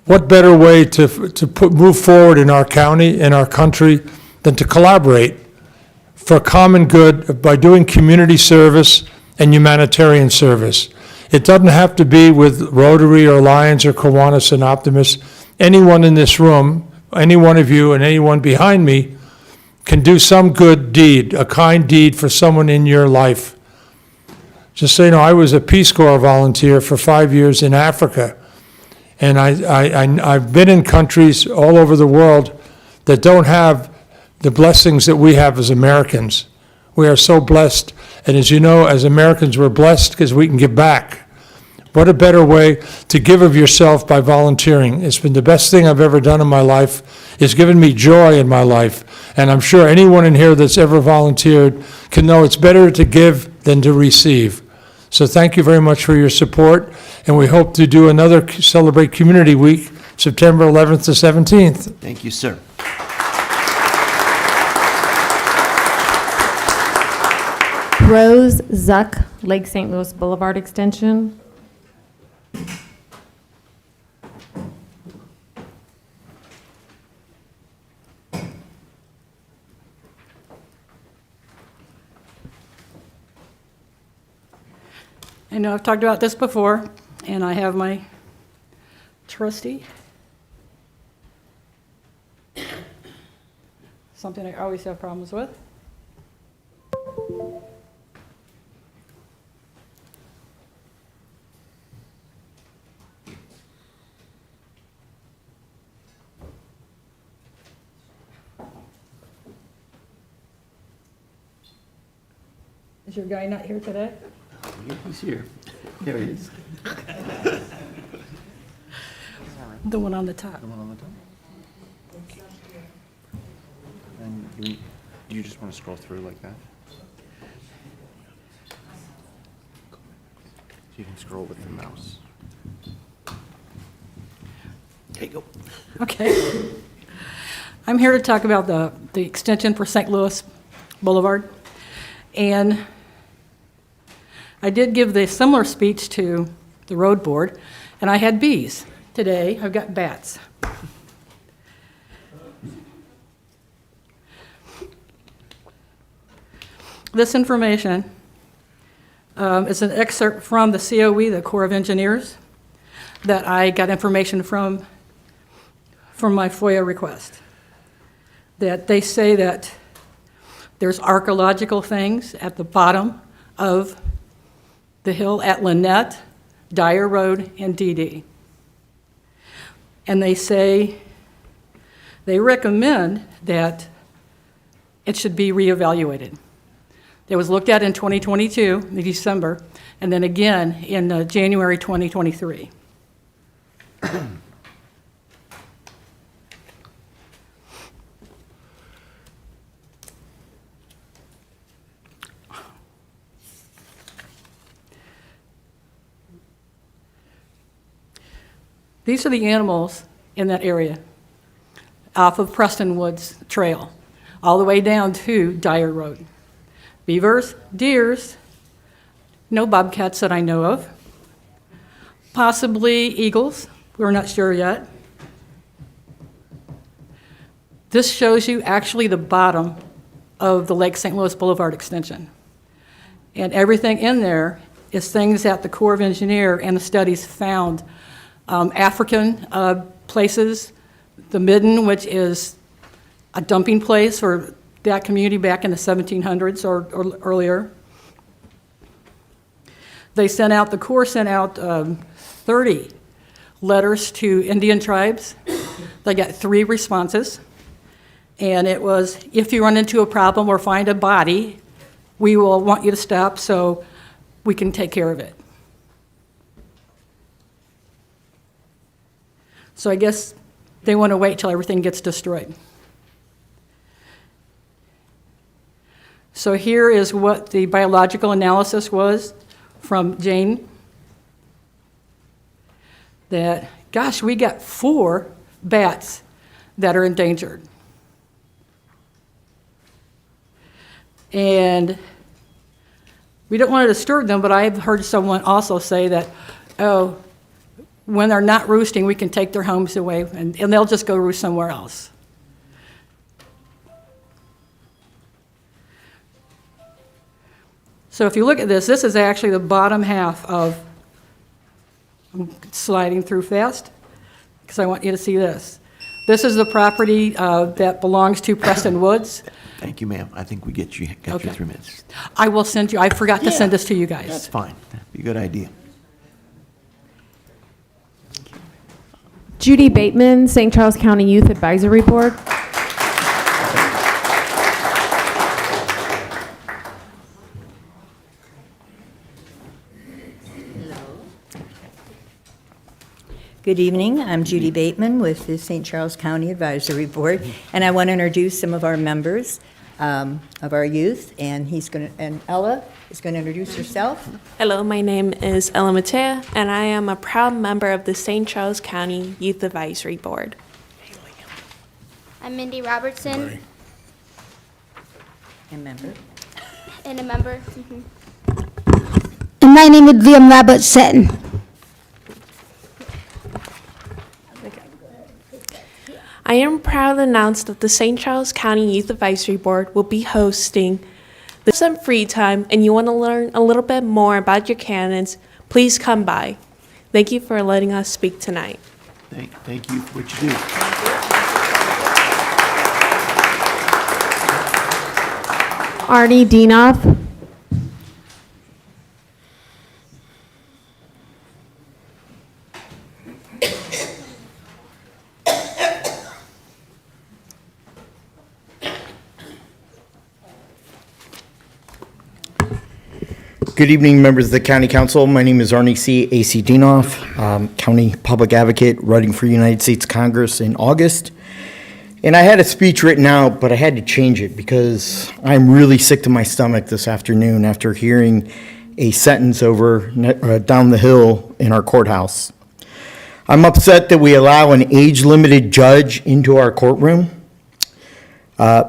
What better way to move forward in our county, in our country, than to collaborate for common good by doing community service and humanitarian service? It doesn't have to be with Rotary or Lions or Kiwanis and Optimists. Anyone in this room, any one of you and anyone behind me can do some good deed, a kind deed for someone in your life. Just so you know, I was a Peace Corps volunteer for 5 years in Africa. And I've been in countries all over the world that don't have the blessings that we have as Americans. We are so blessed. And as you know, as Americans, we're blessed because we can give back. What a better way to give of yourself by volunteering. It's been the best thing I've ever done in my life. It's given me joy in my life. And I'm sure anyone in here that's ever volunteered can know it's better to give than to receive. So thank you very much for your support. And we hope to do another Celebrate Community Week, September 11th to 17th. Thank you, sir. Rose Zuck, Lake St. Louis Boulevard Extension. I know I've talked about this before, and I have my trusty. Something I always have problems with. Is your guy not here today? He's here. There he is. The one on the top. The one on the top? And you just want to scroll through like that? You can scroll with the mouse. There you go. Okay. I'm here to talk about the extension for St. Louis Boulevard. And I did give the similar speech to the road board, and I had bees. Today, I've got bats. This information is an excerpt from the COE, the Corps of Engineers, that I got information from my FOIA request. That they say that there's archaeological things at the bottom of the hill at Lynette, Dyer Road, and DD. And they say, they recommend that it should be reevaluated. It was looked at in 2022, in December, and then again in January 2023. These are the animals in that area. off of Preston Woods Trail, all the way down to Dyer Road. Beavers, deers, no bobcats that I know of. Possibly eagles, we're not sure yet. This shows you actually the bottom of the Lake St. Louis Boulevard extension. And everything in there is things that the Corps of Engineer and the studies found. African places, the Midden, which is a dumping place for that community back in the 1700s or earlier. The Corps sent out 30 letters to Indian tribes. They got 3 responses. And it was, if you run into a problem or find a body, we will want you to stop so we can take care of it. So I guess they want to wait till everything gets destroyed. So here is what the biological analysis was from Jane. That, gosh, we got 4 bats that are endangered. And we don't want to disturb them, but I've heard someone also say that, oh, when they're not roosting, we can take their homes away, and they'll just go roost somewhere else. So if you look at this is actually the bottom half of, I'm sliding through fast, because I want you to see this. This is the property that belongs to Preston Woods. Thank you, ma'am. I think we got you 3 minutes. I will send you, I forgot to send this to you guys. That's fine. That'd be a good idea. Judy Bateman, St. Charles County Youth Advisory Board. Good evening. I'm Judy Bateman with the St. Charles County Advisory Board, and I want to introduce some of our members of our youth, and Ella is going to introduce herself. Hello, my name is Ella Matea, and I am a proud member of the St. Charles County Youth Advisory Board. I'm Mindy Robertson. And member. And a member. And my name is Liam Robertson. I am proud to announce that the St. Charles County Youth Advisory Board will be hosting some free time, and you want to learn a little bit more about your candidates, please come by. Thank you for letting us speak tonight. Thank you for what you do. Arnie Dienoff. Good evening, members of the County Council. My name is Arnie C. A.C. Dienoff, County Public Advocate, running for United States Congress in August. And I had a speech written out, but I had to change it because I'm really sick to my stomach this afternoon after hearing a sentence down the hill in our courthouse. I'm upset that we allow an age-limited judge into our courtroom.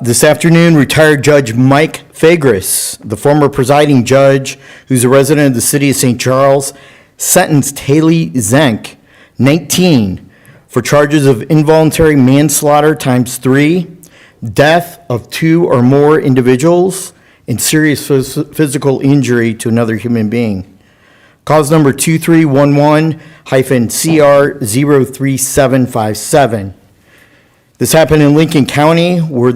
This afternoon, retired Judge Mike Fagris, the former presiding judge who's a resident of the city of St. Charles, sentenced Haley Zenk, 19, for charges of involuntary manslaughter ×3, death of 2 or more individuals, and serious physical injury to another human being. Cause number 2311-CR03757. This happened in Lincoln County, where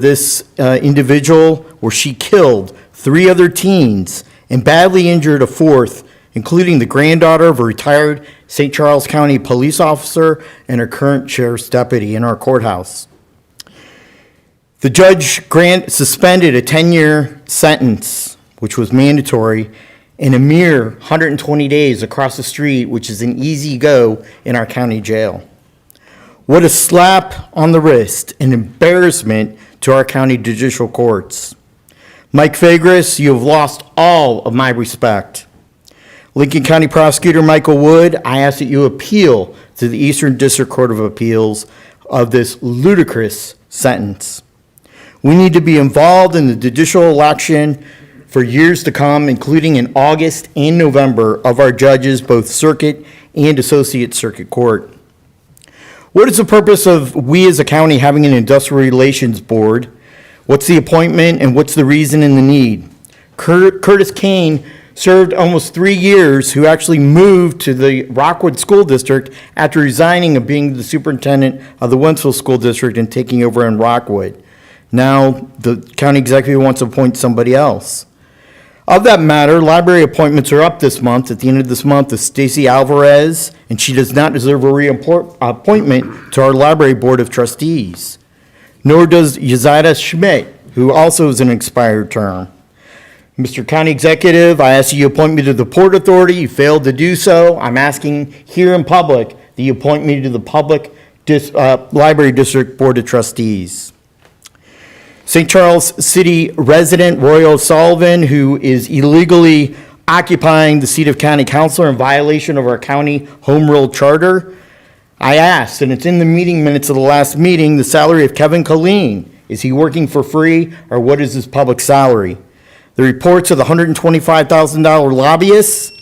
she killed 3 other teens and badly injured a 4th, including the granddaughter of a retired St. Charles County police officer and a current sheriff's deputy in our courthouse. The judge suspended a 10-year sentence, which was mandatory, in a mere 120 days across the street, which is an easy go in our county jail. What a slap on the wrist, an embarrassment to our county judicial courts. Mike Fagris, you have lost all of my respect. Lincoln County Prosecutor Michael Wood, I ask that you appeal to the Eastern District Court of Appeals of this ludicrous sentence. We need to be involved in the judicial election for years to come, including in August and November, of our judges, both circuit and associate circuit court. What is the purpose of we as a county having an industrial relations board? What's the appointment and what's the reason and the need? Curtis Kane served almost 3 years, who actually moved to the Rockwood School District after resigning and being the superintendent of the Wentzville School District and taking over in Rockwood. Now, the county executive wants to appoint somebody else. Of that matter, library appointments are up this month. At the end of this month is Stacy Alvarez, and she does not deserve a reappointment to our library board of trustees. Nor does Yazaida Schmidt, who also is an expired term. Mr. County Executive, I ask you to appoint me to the Port Authority. You failed to do so. I'm asking here in public that you appoint me to the Library District Board of Trustees. St. Charles City resident Roy O'Sullivan, who is illegally occupying the seat of county councilor in violation of our county home rule charter. I asked, and it's in the meeting minutes of the last meeting, the salary of Kevin Colleen. Is he working for free, or what is his public salary? The reports of the $125,000 lobbyists,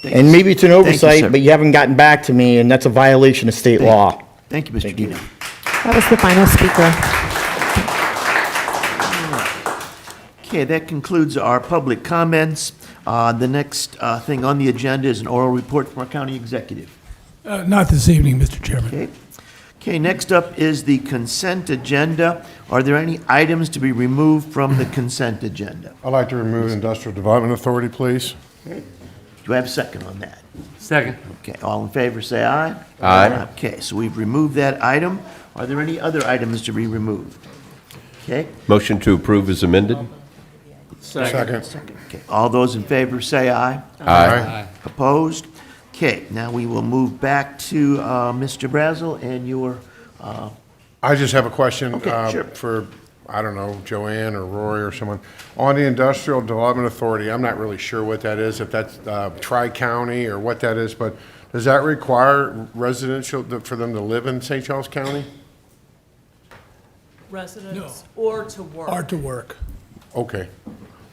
and maybe it's an oversight, but you haven't gotten back to me, and that's a violation of state law. Thank you, Mr. Dino. That was the final speaker. Okay, that concludes our public comments. The next thing on the agenda is an oral report from our county executive. Not this evening, Mr. Chairman. Okay. Okay, next up is the consent agenda. Are there any items to be removed from the consent agenda? I'd like to remove Industrial Development Authority, please. Okay. Do I have a second on that? Second. Okay, all in favor, say aye. Aye. Okay, so we've removed that item. Are there any other items to be removed? Okay. Motion to approve is amended? Second. Okay, all those in favor, say aye. Aye. Opposed? Okay, now we will move back to Mr. Brazel and your, I just have a question Okay, sure. for, I don't know, Joanne or Roy or someone. On the Industrial Development Authority, I'm not really sure what that is, if that's Tri-County or what that is, but does that require residential, for them to live in St. Charles County? Residents or to work. Or to work. Okay,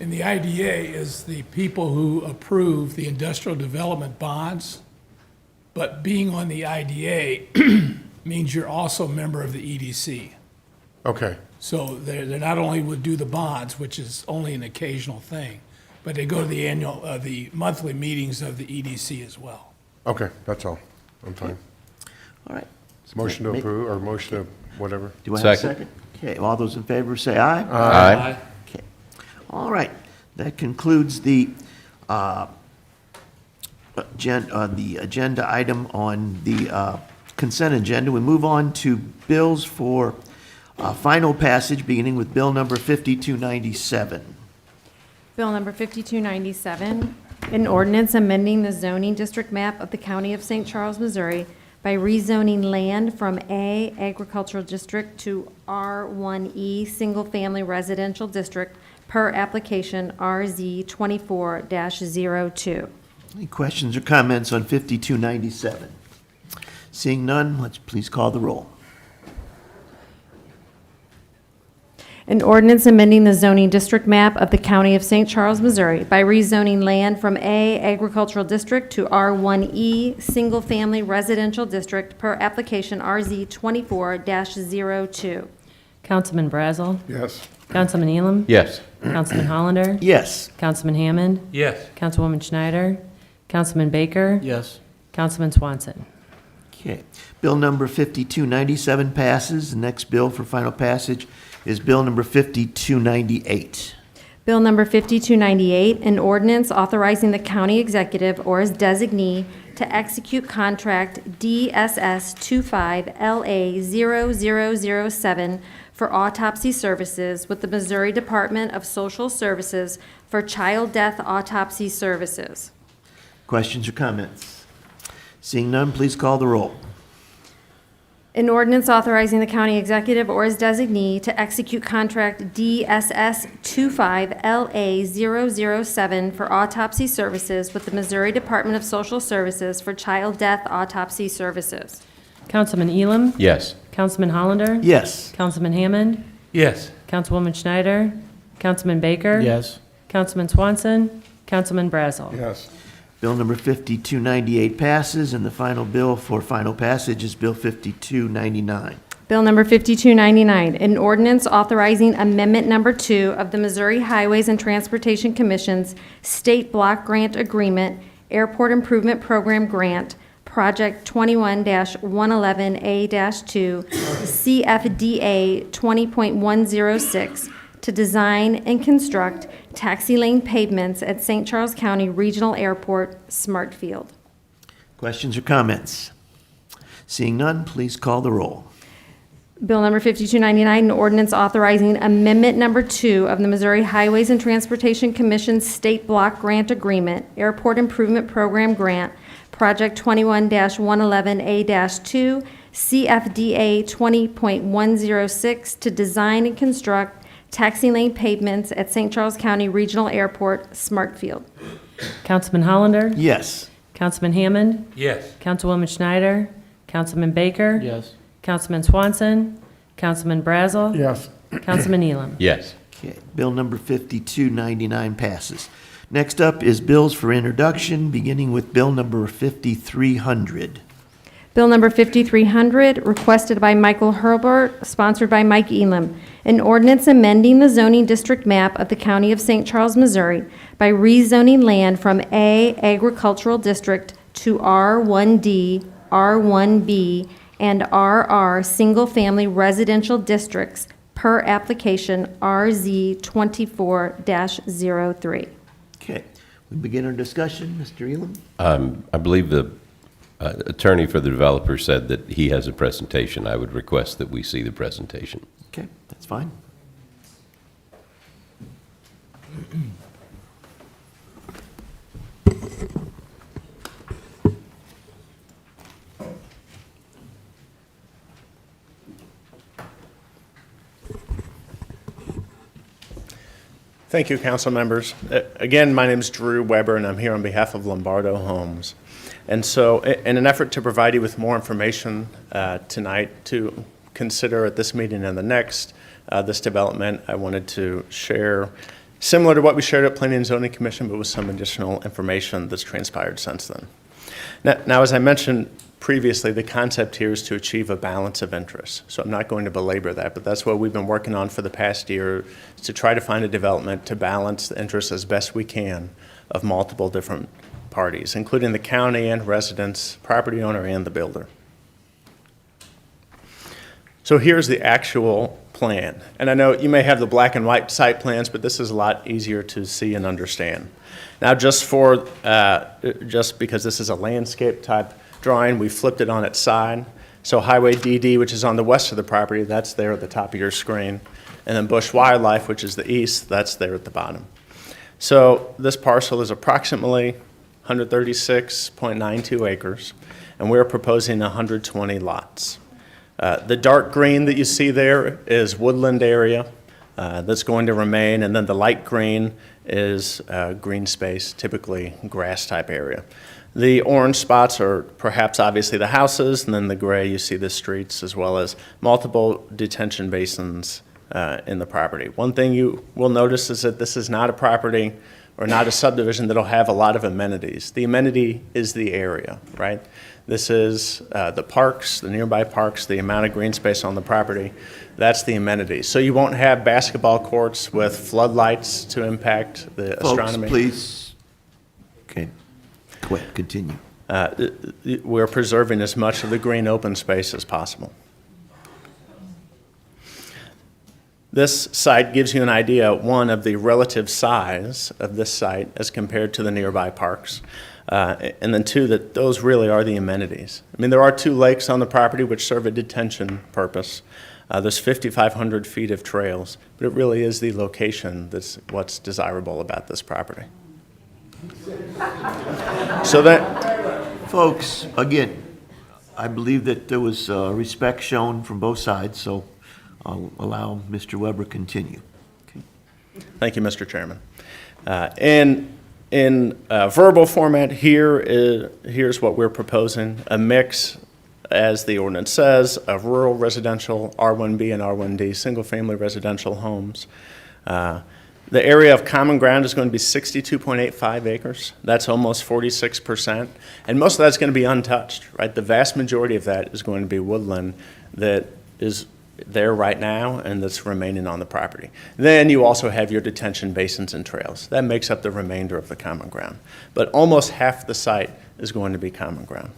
And the IDA is the people who approve the industrial development bonds, but being on the IDA means you're also a member of the EDC. okay, So they not only would do the bonds, which is only an occasional thing, but they go to the monthly meetings of the EDC as well. okay, that's all. I'm fine. all right. Motion to approve, or motion to whatever. Do I have a Second. second? Okay, all those in favor, say aye. Aye. Okay, all right. That concludes the agenda item on the consent agenda. We move on to bills for final passage, beginning with bill number 5297. Bill number 5297, an ordinance amending the zoning district map of the County of St. Charles, Missouri by rezoning land from A Agricultural District to R1E Single Family Residential District per application RZ 24-02. Any questions or comments on 5297? Seeing none, let's please call the roll. An ordinance amending the zoning district map of the County of St. Charles, Missouri by rezoning land from A Agricultural District to R1E Single Family Residential District per application RZ 24-02. Councilman Brazel? Yes. Councilman Elam? Yes. Councilman Hollander? Yes. Councilman Hammond? Yes. Councilwoman Schneider? Councilman Baker? Yes. Councilman Swanson? Okay. Bill number 5297 passes. The next bill for final passage is bill number 5298. Bill number 5298, an ordinance authorizing the county executive or his designee to execute contract DSS 25LA0007 for autopsy services with the Missouri Department of Social Services for child death autopsy services. Questions or comments? Seeing none, please call the roll. An ordinance authorizing the county executive or his designee to execute contract DSS 25LA007 for autopsy services with the Missouri Department of Social Services for child death autopsy services. Councilman Elam? Yes. Councilman Hollander? Yes. Councilman Hammond? Yes. Councilwoman Schneider? Councilman Baker? Yes. Councilman Swanson? Councilman Brazel? Yes. Bill number 5298 passes, and the final bill for final passage is Bill 5299. Bill number 5299, an ordinance authorizing Amendment Number 2 of the Missouri Highways and Transportation Commission's State Block Grant Agreement, Airport Improvement Program Grant, Project 21-111A-2, CFDA 20.106, to design and construct taxi lane pavements at St. Charles County Regional Airport, Smartfield. Questions or comments? Seeing none, please call the roll. Bill number 5299, an ordinance authorizing Amendment Number 2 of the Missouri Highways and Transportation Commission's State Block Grant Agreement, Airport Improvement Program Grant, Project 21-111A-2, CFDA 20.106, to design and construct taxi lane pavements at St. Charles County Regional Airport, Smartfield. Councilman Hollander? Yes. Councilman Hammond? Yes. Councilwoman Schneider? Councilman Baker? Yes. Councilman Swanson? Councilman Brazel? Yes. Councilman Elam? Yes. Okay, bill number 5299 passes. Next up is bills for introduction, beginning with bill number 5300. Bill number 5300, requested by Michael Hurlbert, sponsored by Mike Elam. An ordinance amending the zoning district map of the County of St. Charles, Missouri by rezoning land from A Agricultural District to R1D, R1B, and RR Single Family Residential Districts per application RZ 24-03. Okay, we begin our discussion. Mr. Elam? I believe the attorney for the developer said that he has a presentation. I would request that we see the presentation. Okay, that's fine. Thank you, council members. Again, my name is Drew Weber, and I'm here on behalf of Lombardo Homes. And so, in an effort to provide you with more information tonight to consider at this meeting and the next, this development, I wanted to share, similar to what we shared at Planning and Zoning Commission, but with some additional information that's transpired since then. Now, as I mentioned previously, the concept here is to achieve a balance of interests. So I'm not going to belabor that, but that's what we've been working on for the past year, is to try to find a development to balance the interests as best we can of multiple different parties, including the county and residents, property owner, and the builder. So here's the actual plan. And I know you may have the black and white site plans, but this is a lot easier to see and understand. Now, just because this is a landscape type drawing, we flipped it on its side. So Highway DD, which is on the west of the property, that's there at the top of your screen. And then Bush Wildlife, which is the east, that's there at the bottom. So this parcel is approximately 136.92 acres, and we're proposing 120 lots. The dark green that you see there is woodland area that's going to remain, and then the light green is green space, typically grass type area. The orange spots are perhaps obviously the houses, and then the gray you see the streets, as well as multiple detention basins in the property. One thing you will notice is that this is not a property or not a subdivision that'll have a lot of amenities. The amenity is the area, right? This is the parks, the nearby parks, the amount of green space on the property. That's the amenity. So you won't have basketball courts with floodlights to impact the astronomy. Folks, please. Okay. Go ahead, continue. We're preserving as much of the green open space as possible. This site gives you an idea, one, of the relative size of this site as compared to the nearby parks. And then two, that those really are the amenities. I mean, there are 2 lakes on the property which serve a detention purpose. There's 5,500 feet of trails, but it really is the location that's what's desirable about this property. So that, folks, again, I believe that there was respect shown from both sides, so I'll allow Mr. Weber continue. Okay. Thank you, Mr. Chairman. In verbal format, here's what we're proposing, a mix as the ordinance says, of rural residential R1B and R1D, single-family residential homes. The area of common ground is going to be 62.85 acres. That's almost 46%. And most of that's going to be untouched, right? The vast majority of that is going to be woodland that is there right now and that's remaining on the property. Then you also have your detention basins and trails. That makes up the remainder of the common ground. But almost half the site is going to be common ground.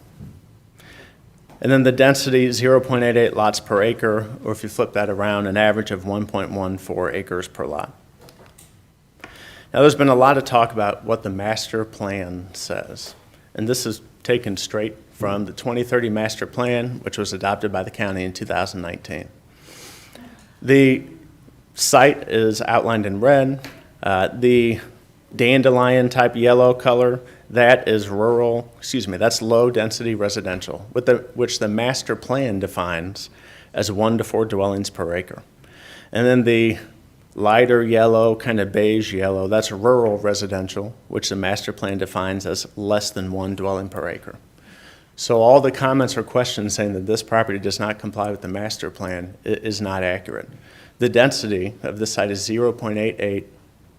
And then the density, 0.88 lots per acre, or if you flip that around, an average of 1.14 acres per lot. Now, there's been a lot of talk about what the master plan says, and this is taken straight from the 2030 master plan, which was adopted by the county in 2019. The site is outlined in red. The dandelion type yellow color, that is that's low density residential, which the master plan defines as 1 to 4 dwellings per acre. And then the lighter yellow, kind of beige yellow, that's rural residential, which the master plan defines as less than 1 dwelling per acre. So all the comments or questions saying that this property does not comply with the master plan is not accurate. The density of this site is 0.88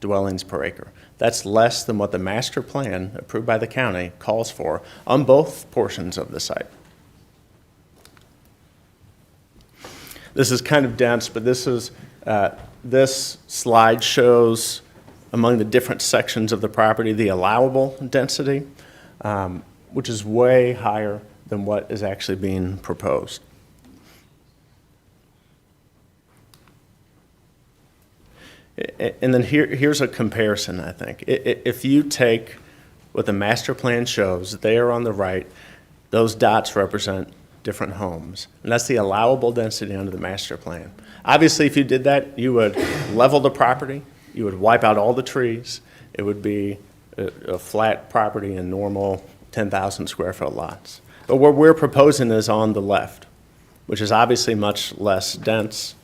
dwellings per acre. That's less than what the master plan approved by the county calls for on both portions of the site. This is kind of dense, but this slide shows among the different sections of the property the allowable density, which is way higher than what is actually being proposed. And then here's a comparison, I think. If you take what the master plan shows, there on the right, those dots represent different homes. And that's the allowable density under the master plan. Obviously, if you did that, you would level the property, you would wipe out all the trees, it would be a flat property in normal 10,000 square foot lots. But what we're proposing is on the left, which is obviously much less dense,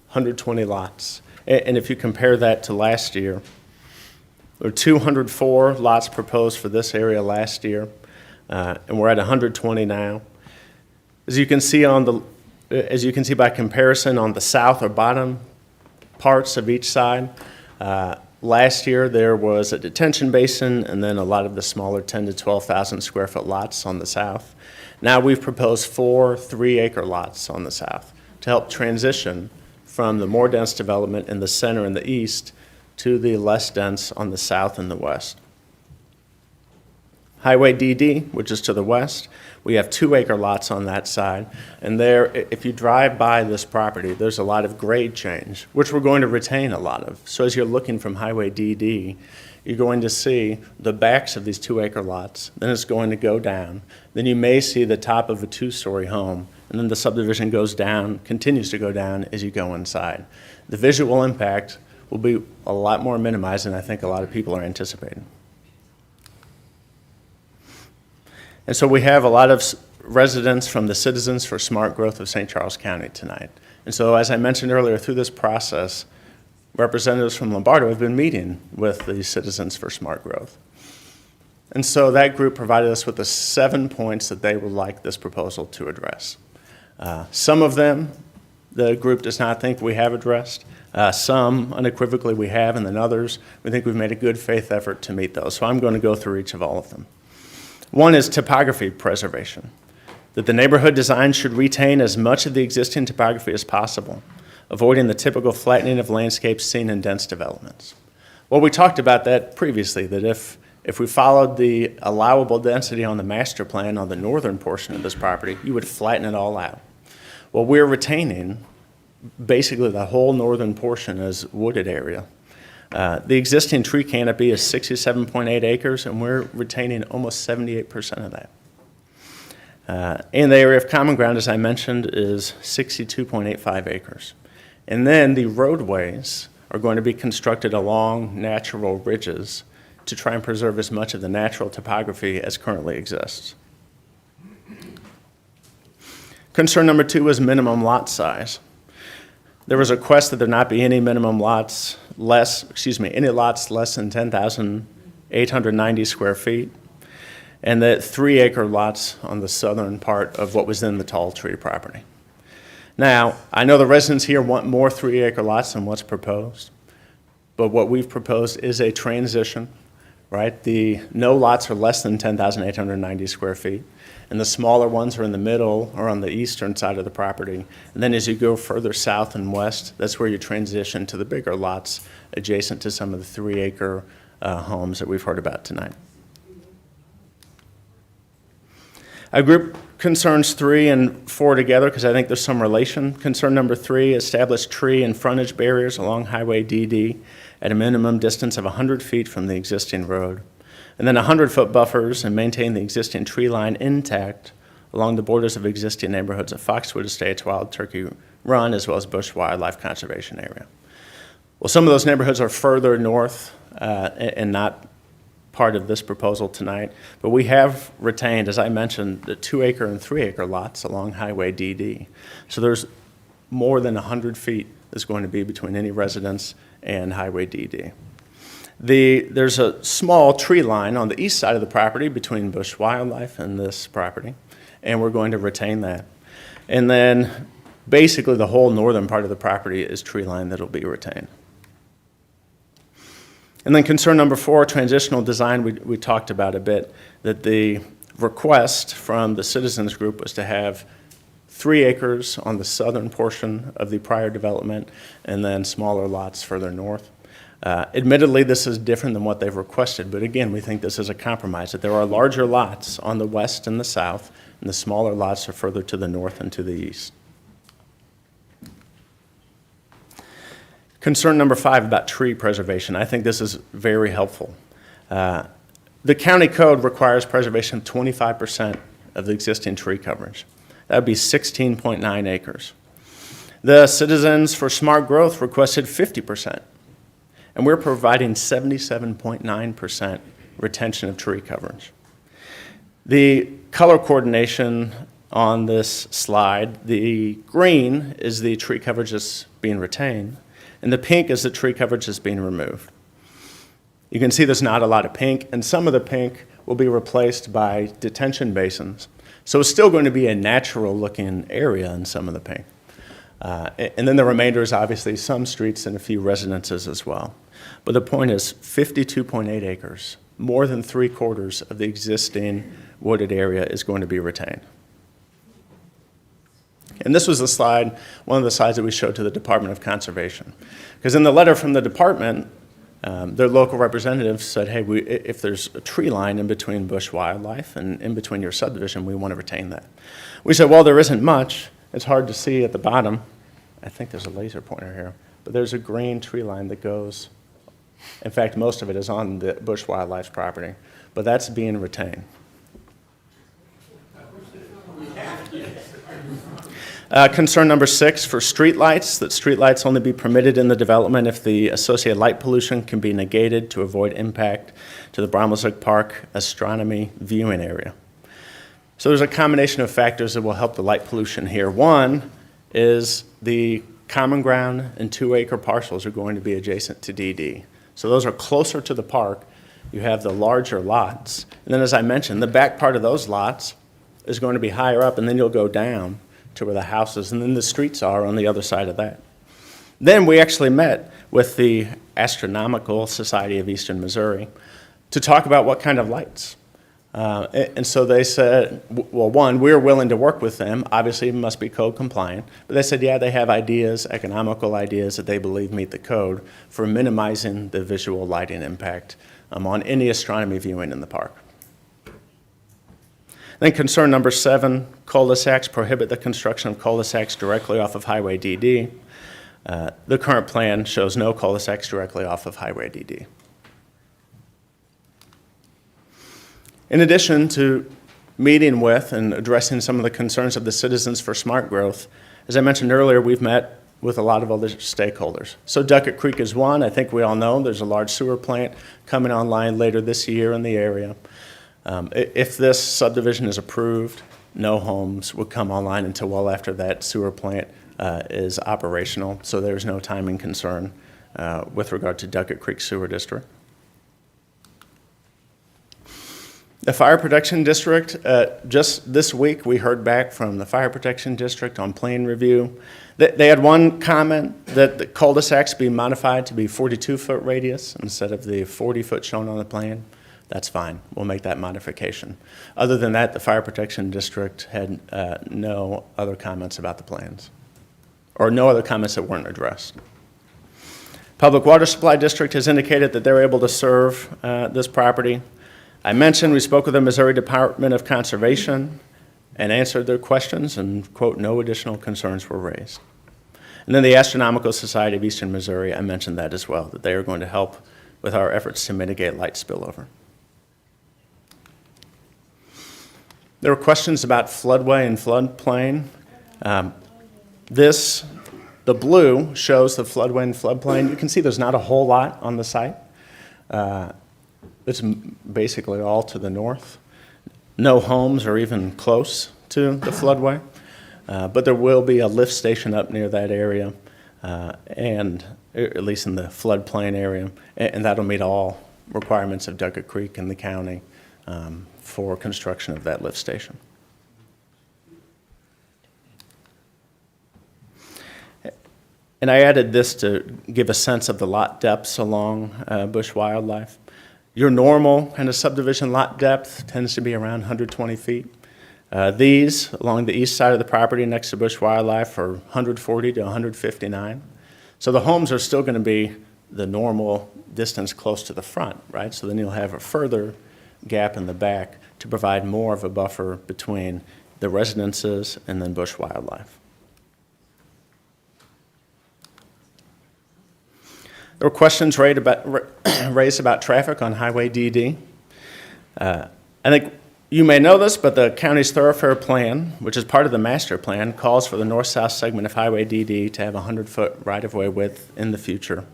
120 lots. And if you compare that to last year, there were 204 lots proposed for this area last year, and we're at 120 now. As you can see by comparison on the south or bottom parts of each side, last year there was a detention basin and then a lot of the smaller 10 to 12,000 square foot lots on the south. Now we've proposed 4 3-acre lots on the south to help transition from the more dense development in the center and the east to the less dense on the south and the west. Highway DD, which is to the west, we have 2-acre lots on that side. And there, if you drive by this property, there's a lot of grade change, which we're going to retain a lot of. So as you're looking from Highway DD, you're going to see the backs of these 2-acre lots. Then it's going to go down. Then you may see the top of a 2-story home. And then the subdivision goes down, continues to go down as you go inside. The visual impact will be a lot more minimized than I think a lot of people are anticipating. And so we have a lot of residents from the Citizens for Smart Growth of St. Charles County tonight. And so as I mentioned earlier, through this process, representatives from Lombardo have been meeting with the Citizens for Smart Growth. And so that group provided us with the 7 points that they would like this proposal to address. Some of them, the group does not think we have addressed. Some, unequivocally, we have, and then others, we think we've made a good faith effort to meet those. So I'm going to go through each of all of them. One is topography preservation, that the neighborhood design should retain as much of the existing topography as possible, avoiding the typical flattening of landscapes seen in dense developments. Well, we talked about that previously, that if we followed the allowable density on the master plan on the northern portion of this property, you would flatten it all out. Well, we're retaining basically the whole northern portion as wooded area. The existing tree canopy is 67.8 acres, and we're retaining almost 78% of that. And the area of common ground, as I mentioned, is 62.85 acres. And then the roadways are going to be constructed along natural ridges to try and preserve as much of the natural topography as currently exists. Concern number 2 is minimum lot size. There was a request that there not be any minimum lots any lots less than 10,890 square feet. and the 3-acre lots on the southern part of what was in the Tall Tree property. Now, I know the residents here want more 3-acre lots than what's proposed, but what we've proposed is a transition, right? The no lots are less than 10,890 square feet, and the smaller ones are in the middle or on the eastern side of the property. And then as you go further south and west, that's where you transition to the bigger lots adjacent to some of the 3-acre homes that we've heard about tonight. I grouped concerns 3 and 4 together because I think there's some relation. Concern number 3, establish tree and frontage barriers along Highway DD at a minimum distance of 100 feet from the existing road. And then 100-foot buffers and maintain the existing tree line intact along the borders of existing neighborhoods of Foxwood Estates, Wild Turkey Run, as well as Bush Wildlife Conservation Area. Well, some of those neighborhoods are further north and not part of this proposal tonight, but we have retained, as I mentioned, the 2-acre and 3-acre lots along Highway DD. So there's more than 100 feet that's going to be between any residence and Highway DD. There's a small tree line on the east side of the property between Bush Wildlife and this property, and we're going to retain that. And then basically the whole northern part of the property is tree line that'll be retained. And then concern number 4, transitional design, we talked about a bit, that the request from the citizens group was to have 3 acres on the southern portion of the prior development and then smaller lots further north. Admittedly, this is different than what they've requested, but again, we think this is a compromise, that there are larger lots on the west and the south, and the smaller lots are further to the north and to the east. Concern number 5 about tree preservation. I think this is very helpful. The county code requires preservation of 25% of the existing tree coverage. That would be 16.9 acres. The Citizens for Smart Growth requested 50%, and we're providing 77.9% retention of tree coverage. The color coordination on this slide, the green is the tree coverage that's being retained, and the pink is the tree coverage that's being removed. You can see there's not a lot of pink, and some of the pink will be replaced by detention basins. So it's still going to be a natural-looking area in some of the pink. And then the remainder is obviously some streets and a few residences as well. But the point is 52.8 acres, more than 3/4 of the existing wooded area is going to be retained. And this was the slide, one of the slides that we showed to the Department of Conservation. Because in the letter from the department, their local representatives said, hey, if there's a tree line in between Bush Wildlife and in between your subdivision, we want to retain that. We said, well, there isn't much. It's hard to see at the bottom. I think there's a laser pointer here. But there's a green tree line that goes, in fact, most of it is on the Bush Wildlife property. But that's being retained. Concern number 6 for streetlights, that streetlights only be permitted in the development if the associated light pollution can be negated to avoid impact to the Bromleswick Park astronomy viewing area. So there's a combination of factors that will help the light pollution here. One is the common ground and 2-acre parcels are going to be adjacent to DD. So those are closer to the park. You have the larger lots. And then as I mentioned, the back part of those lots is going to be higher up, and then you'll go down to where the houses and then the streets are on the other side of that. Then we actually met with the Astronomical Society of Eastern Missouri to talk about what kind of lights. And so they said, well, one, we're willing to work with them. Obviously, it must be code compliant. But they said, yeah, they have ideas, economical ideas that they believe meet the code for minimizing the visual lighting impact on any astronomy viewing in the park. Then concern number 7, cul-de-sacs, prohibit the construction of cul-de-sacs directly off of Highway DD. The current plan shows no cul-de-sacs directly off of Highway DD. In addition to meeting with and addressing some of the concerns of the Citizens for Smart Growth, as I mentioned earlier, we've met with a lot of other stakeholders. So Duckett Creek is one. I think we all know there's a large sewer plant coming online later this year in the area. If this subdivision is approved, no homes would come online until well after that sewer plant is operational, so there's no timing concern with regard to Duckett Creek Sewer District. The Fire Protection District, just this week, we heard back from the Fire Protection District on plan review. They had one comment that the cul-de-sacs be modified to be 42-foot radius instead of the 40-foot shown on the plan. That's fine. We'll make that modification. Other than that, the Fire Protection District had no other comments about the plans, or no other comments that weren't addressed. Public Water Supply District has indicated that they're able to serve this property. I mentioned we spoke with the Missouri Department of Conservation and answered their questions, and, quote, no additional concerns were raised. And then the Astronomical Society of Eastern Missouri, I mentioned that as well, that they are going to help with our efforts to mitigate light spillover. There were questions about floodway and floodplain. The blue shows the floodway and floodplain. You can see there's not a whole lot on the site. It's basically all to the north. No homes are even close to the floodway, but there will be a lift station up near that area, and at least in the floodplain area, and that'll meet all requirements of Duckett Creek and the county for construction of that lift station. And I added this to give a sense of the lot depths along Bush Wildlife. Your normal kind of subdivision lot depth tends to be around 120 feet. These, along the east side of the property next to Bush Wildlife, are 140 to 159. So the homes are still going to be the normal distance close to the front, right? So then you'll have a further gap in the back to provide more of a buffer between the residences and then Bush Wildlife. There were questions raised about traffic on Highway DD. I think you may know this, but the county's thoroughfare plan, which is part of the master plan, calls for the north-south segment of Highway DD to have a 100-foot right-of-way width in the future.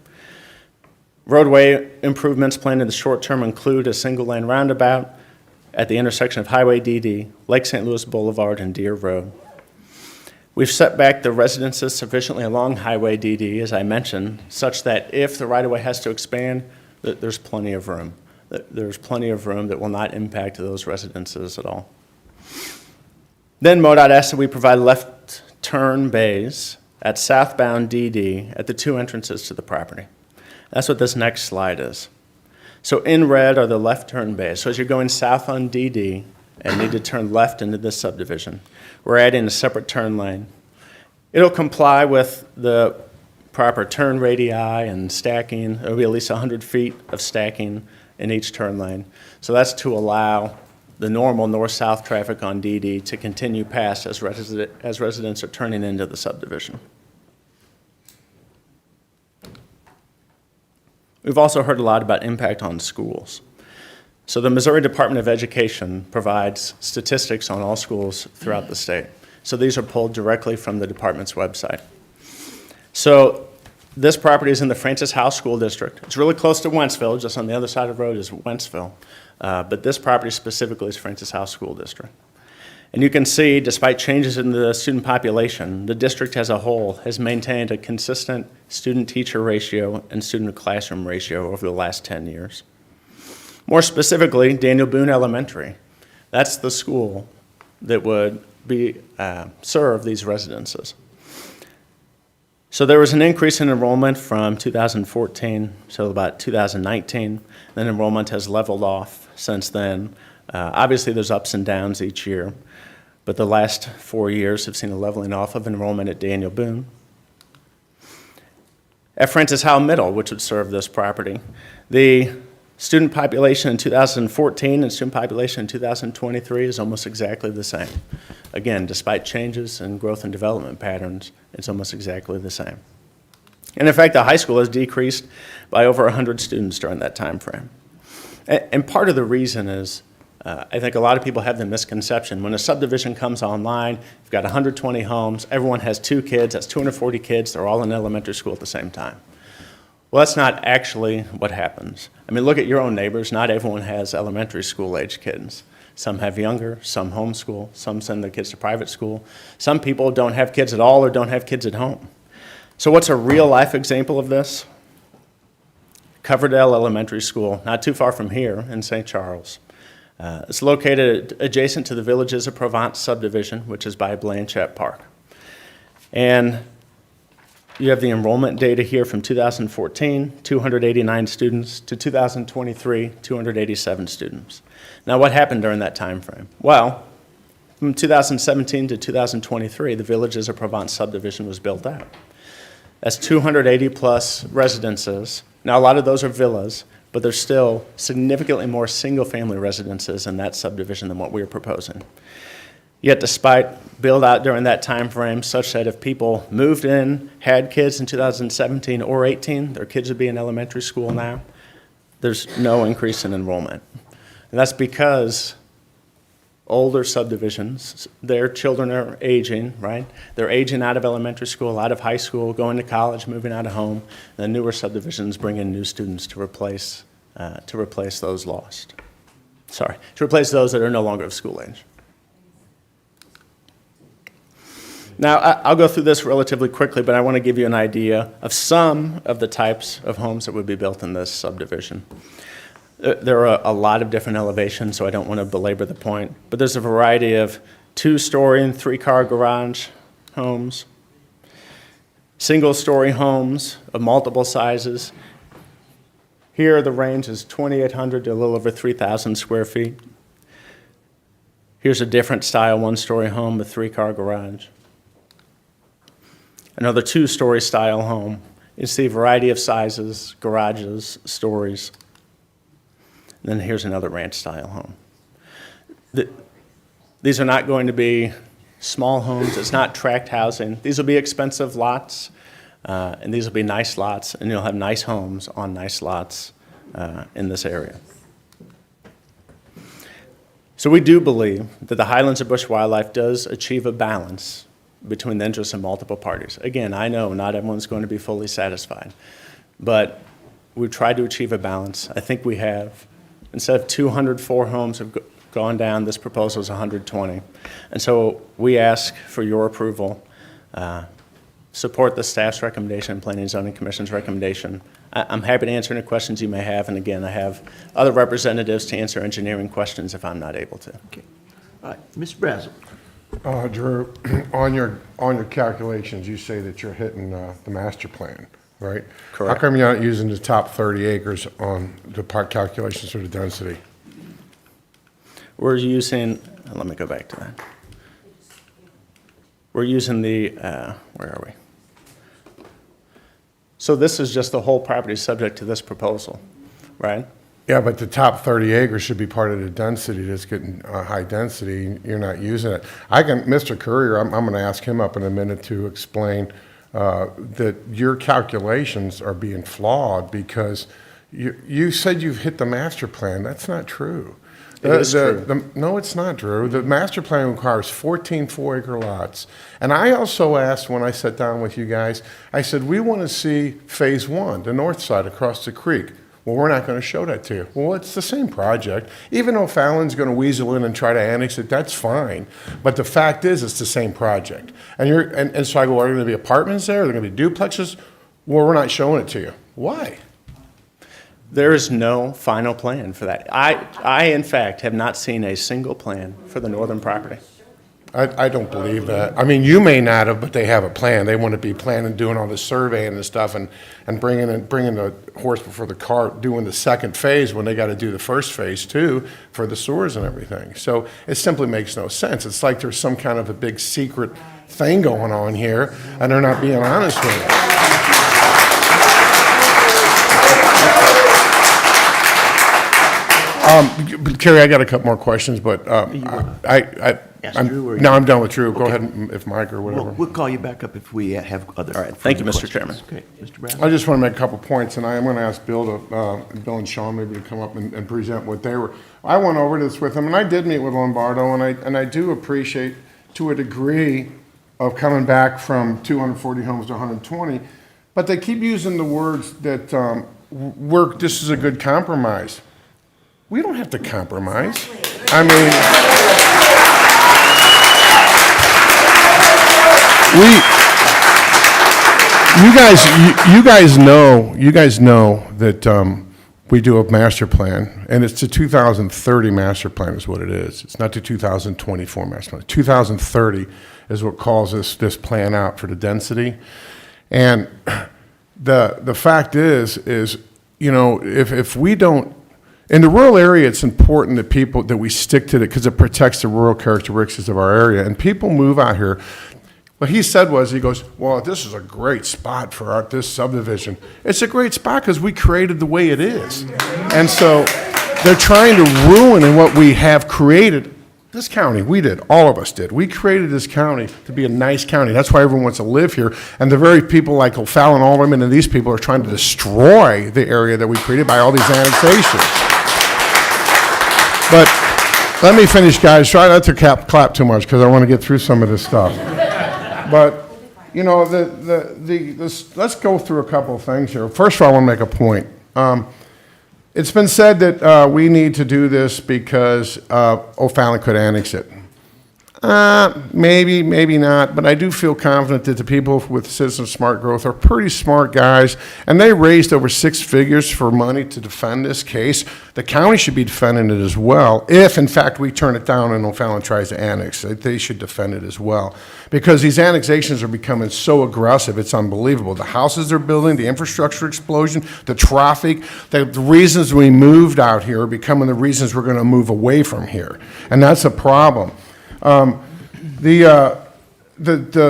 Roadway improvements planned in the short term include a single-lane roundabout at the intersection of Highway DD, Lake St. Louis Boulevard, and Deer Road. We've set back the residences sufficiently along Highway DD, as I mentioned, such that if the right-of-way has to expand, there's plenty of room. There's plenty of room that will not impact those residences at all. Then MoDOT asked that we provide left turn bays at southbound DD at the two entrances to the property. That's what this next slide is. So in red are the left turn bays. So as you're going south on DD and need to turn left into this subdivision, we're adding a separate turn lane. It'll comply with the proper turn radii and stacking. There'll be at least 100 feet of stacking in each turn lane. So that's to allow the normal north-south traffic on DD to continue past as residents are turning into the subdivision. We've also heard a lot about impact on schools. So the Missouri Department of Education provides statistics on all schools throughout the state. So these are pulled directly from the department's website. So this property is in the Francis House School District. It's really close to Wentzville. Just on the other side of the road is Wentzville. But this property specifically is Francis House School District. And you can see, despite changes in the student population, the district as a whole has maintained a consistent student-teacher ratio and student-to-classroom ratio over the last 10 years. More specifically, Daniel Boone Elementary. That's the school that would serve these residences. So there was an increase in enrollment from 2014 to about 2019. Then enrollment has leveled off since then. Obviously, there's ups and downs each year, but the last 4 years have seen a leveling off of enrollment at Daniel Boone. At Francis Howe Middle, which would serve this property, the student population in 2014 and student population in 2023 is almost exactly the same. Again, despite changes in growth and development patterns, it's almost exactly the same. And in fact, the high school has decreased by over 100 students during that time frame. And part of the reason is, I think a lot of people have the misconception, when a subdivision comes online, you've got 120 homes, everyone has 2 kids, that's 240 kids, they're all in elementary school at the same time. Well, that's not actually what happens. I mean, look at your own neighbors. Not everyone has elementary school-age kids. Some have younger, some homeschool, some send their kids to private school. Some people don't have kids at all or don't have kids at home. So what's a real-life example of this? Coverdale Elementary School, not too far from here in St. Charles. It's located adjacent to the Villages of Provence subdivision, which is by Blanchette Park. And you have the enrollment data here from 2014, 289 students, to 2023, 287 students. Now, what happened during that time frame? Well, from 2017 to 2023, the Villages of Provence subdivision was built out. That's 280 plus residences. Now, a lot of those are villas, but there's still significantly more single-family residences in that subdivision than what we are proposing. Yet despite build out during that time frame such that if people moved in, had kids in 2017 or 18, their kids would be in elementary school now, there's no increase in enrollment. And that's because older subdivisions, their children are aging, right? They're aging out of elementary school, out of high school, going to college, moving out of home. And the newer subdivisions bring in new students to replace those lost. Sorry, to replace those that are no longer of school age. Now, I'll go through this relatively quickly, but I want to give you an idea of some of the types of homes that would be built in this subdivision. There are a lot of different elevations, so I don't want to belabor the point, but there's a variety of 2-story and 3-car garage homes, single-story homes of multiple sizes. Here, the range is 2,800 to a little over 3,000 square feet. Here's a different style 1-story home with 3-car garage. Another 2-story style home. You see a variety of sizes, garages, stories. And then here's another ranch style home. These are not going to be small homes. It's not tract housing. These will be expensive lots, and these will be nice lots, and you'll have nice homes on nice lots in this area. So we do believe that the Highlands of Bush Wildlife does achieve a balance between the interests of multiple parties. Again, I know not everyone's going to be fully satisfied, but we've tried to achieve a balance. I think we have. Instead of 204 homes have gone down, this proposal is 120. And so we ask for your approval, support the staff's recommendation, Planning and Zoning Commission's recommendation. I'm happy to answer any questions you may have, and again, I have other representatives to answer engineering questions if I'm not able to. Okay. All right, Mr. Brazel. Drew, on your calculations, you say that you're hitting the master plan, right? Correct. How come you're not using the top 30 acres on the part calculations for the density? We're using, let me go back to that. We're using the, where are we? So this is just the whole property subject to this proposal, right? Yeah, but the top 30 acres should be part of the density that's getting high density. You're not using it. Mr. Courier, I'm going to ask him up in a minute to explain that your calculations are being flawed because you said you've hit the master plan. That's not true. It is true. No, it's not, Drew. The master plan requires 14 4-acre lots. And I also asked when I sat down with you guys, I said, we want to see phase 1, the north side across the creek. Well, we're not going to show that to you. Well, it's the same project. Even though Fallon's going to weasel in and try to annex it, that's fine. But the fact is, it's the same project. And so I go, are there going to be apartments there? Are there going to be duplexes? Well, we're not showing it to you. Why? There is no final plan for that. I, in fact, have not seen a single plan for the northern property. I don't believe that. I mean, you may not have, but they have a plan. They want to be planning, doing all the surveying and stuff and bringing the horse before the cart, doing the second phase when they got to do the first phase too for the sewers and everything. So it simply makes no sense. It's like there's some kind of a big secret thing going on here and they're not being honest with it. Kerry, I got a couple more questions, but I'm done with Drew. Go ahead, if Mike or whatever. We'll call you back up if we have other. All right. Thank you, Mr. Chairman. Okay, Mr. Brazel. I just want to make a couple points, and I am going to ask Bill and Sean maybe to come up and present what they were. I went over this with them, and I did meet with Lombardo, and I do appreciate to a degree of coming back from 240 homes to 120, but they keep using the words that this is a good compromise. We don't have to compromise. I mean, you guys know that we do a master plan, and it's the 2030 master plan is what it is. It's not the 2024 master plan. 2030 is what calls this plan out for the density. And the fact is, you know, if we don't, in the rural area, it's important that we stick to it because it protects the rural characteristics of our area. And people move out here. What he said was, he goes, well, this is a great spot for this subdivision. It's a great spot because we created the way it is. And so they're trying to ruin what we have created. This county, we did, all of us did. We created this county to be a nice county. That's why everyone wants to live here. And the very people like O'Fallon, Alderman, and these people are trying to destroy the area that we created by all these annexations. But let me finish, guys. Try not to clap too much because I want to get through some of this stuff. But, you know, let's go through a couple of things here. First of all, I want to make a point. It's been said that we need to do this because O'Fallon could annex it. Maybe, maybe not, but I do feel confident that the people with Citizens Smart Growth are pretty smart guys, and they raised over 6 figures for money to defend this case. The county should be defending it as well. If, in fact, we turn it down and O'Fallon tries to annex it, they should defend it as well. Because these annexations are becoming so aggressive, it's unbelievable. The houses they're building, the infrastructure explosion, the traffic, the reasons we moved out here are becoming the reasons we're going to move away from here. And that's a problem. The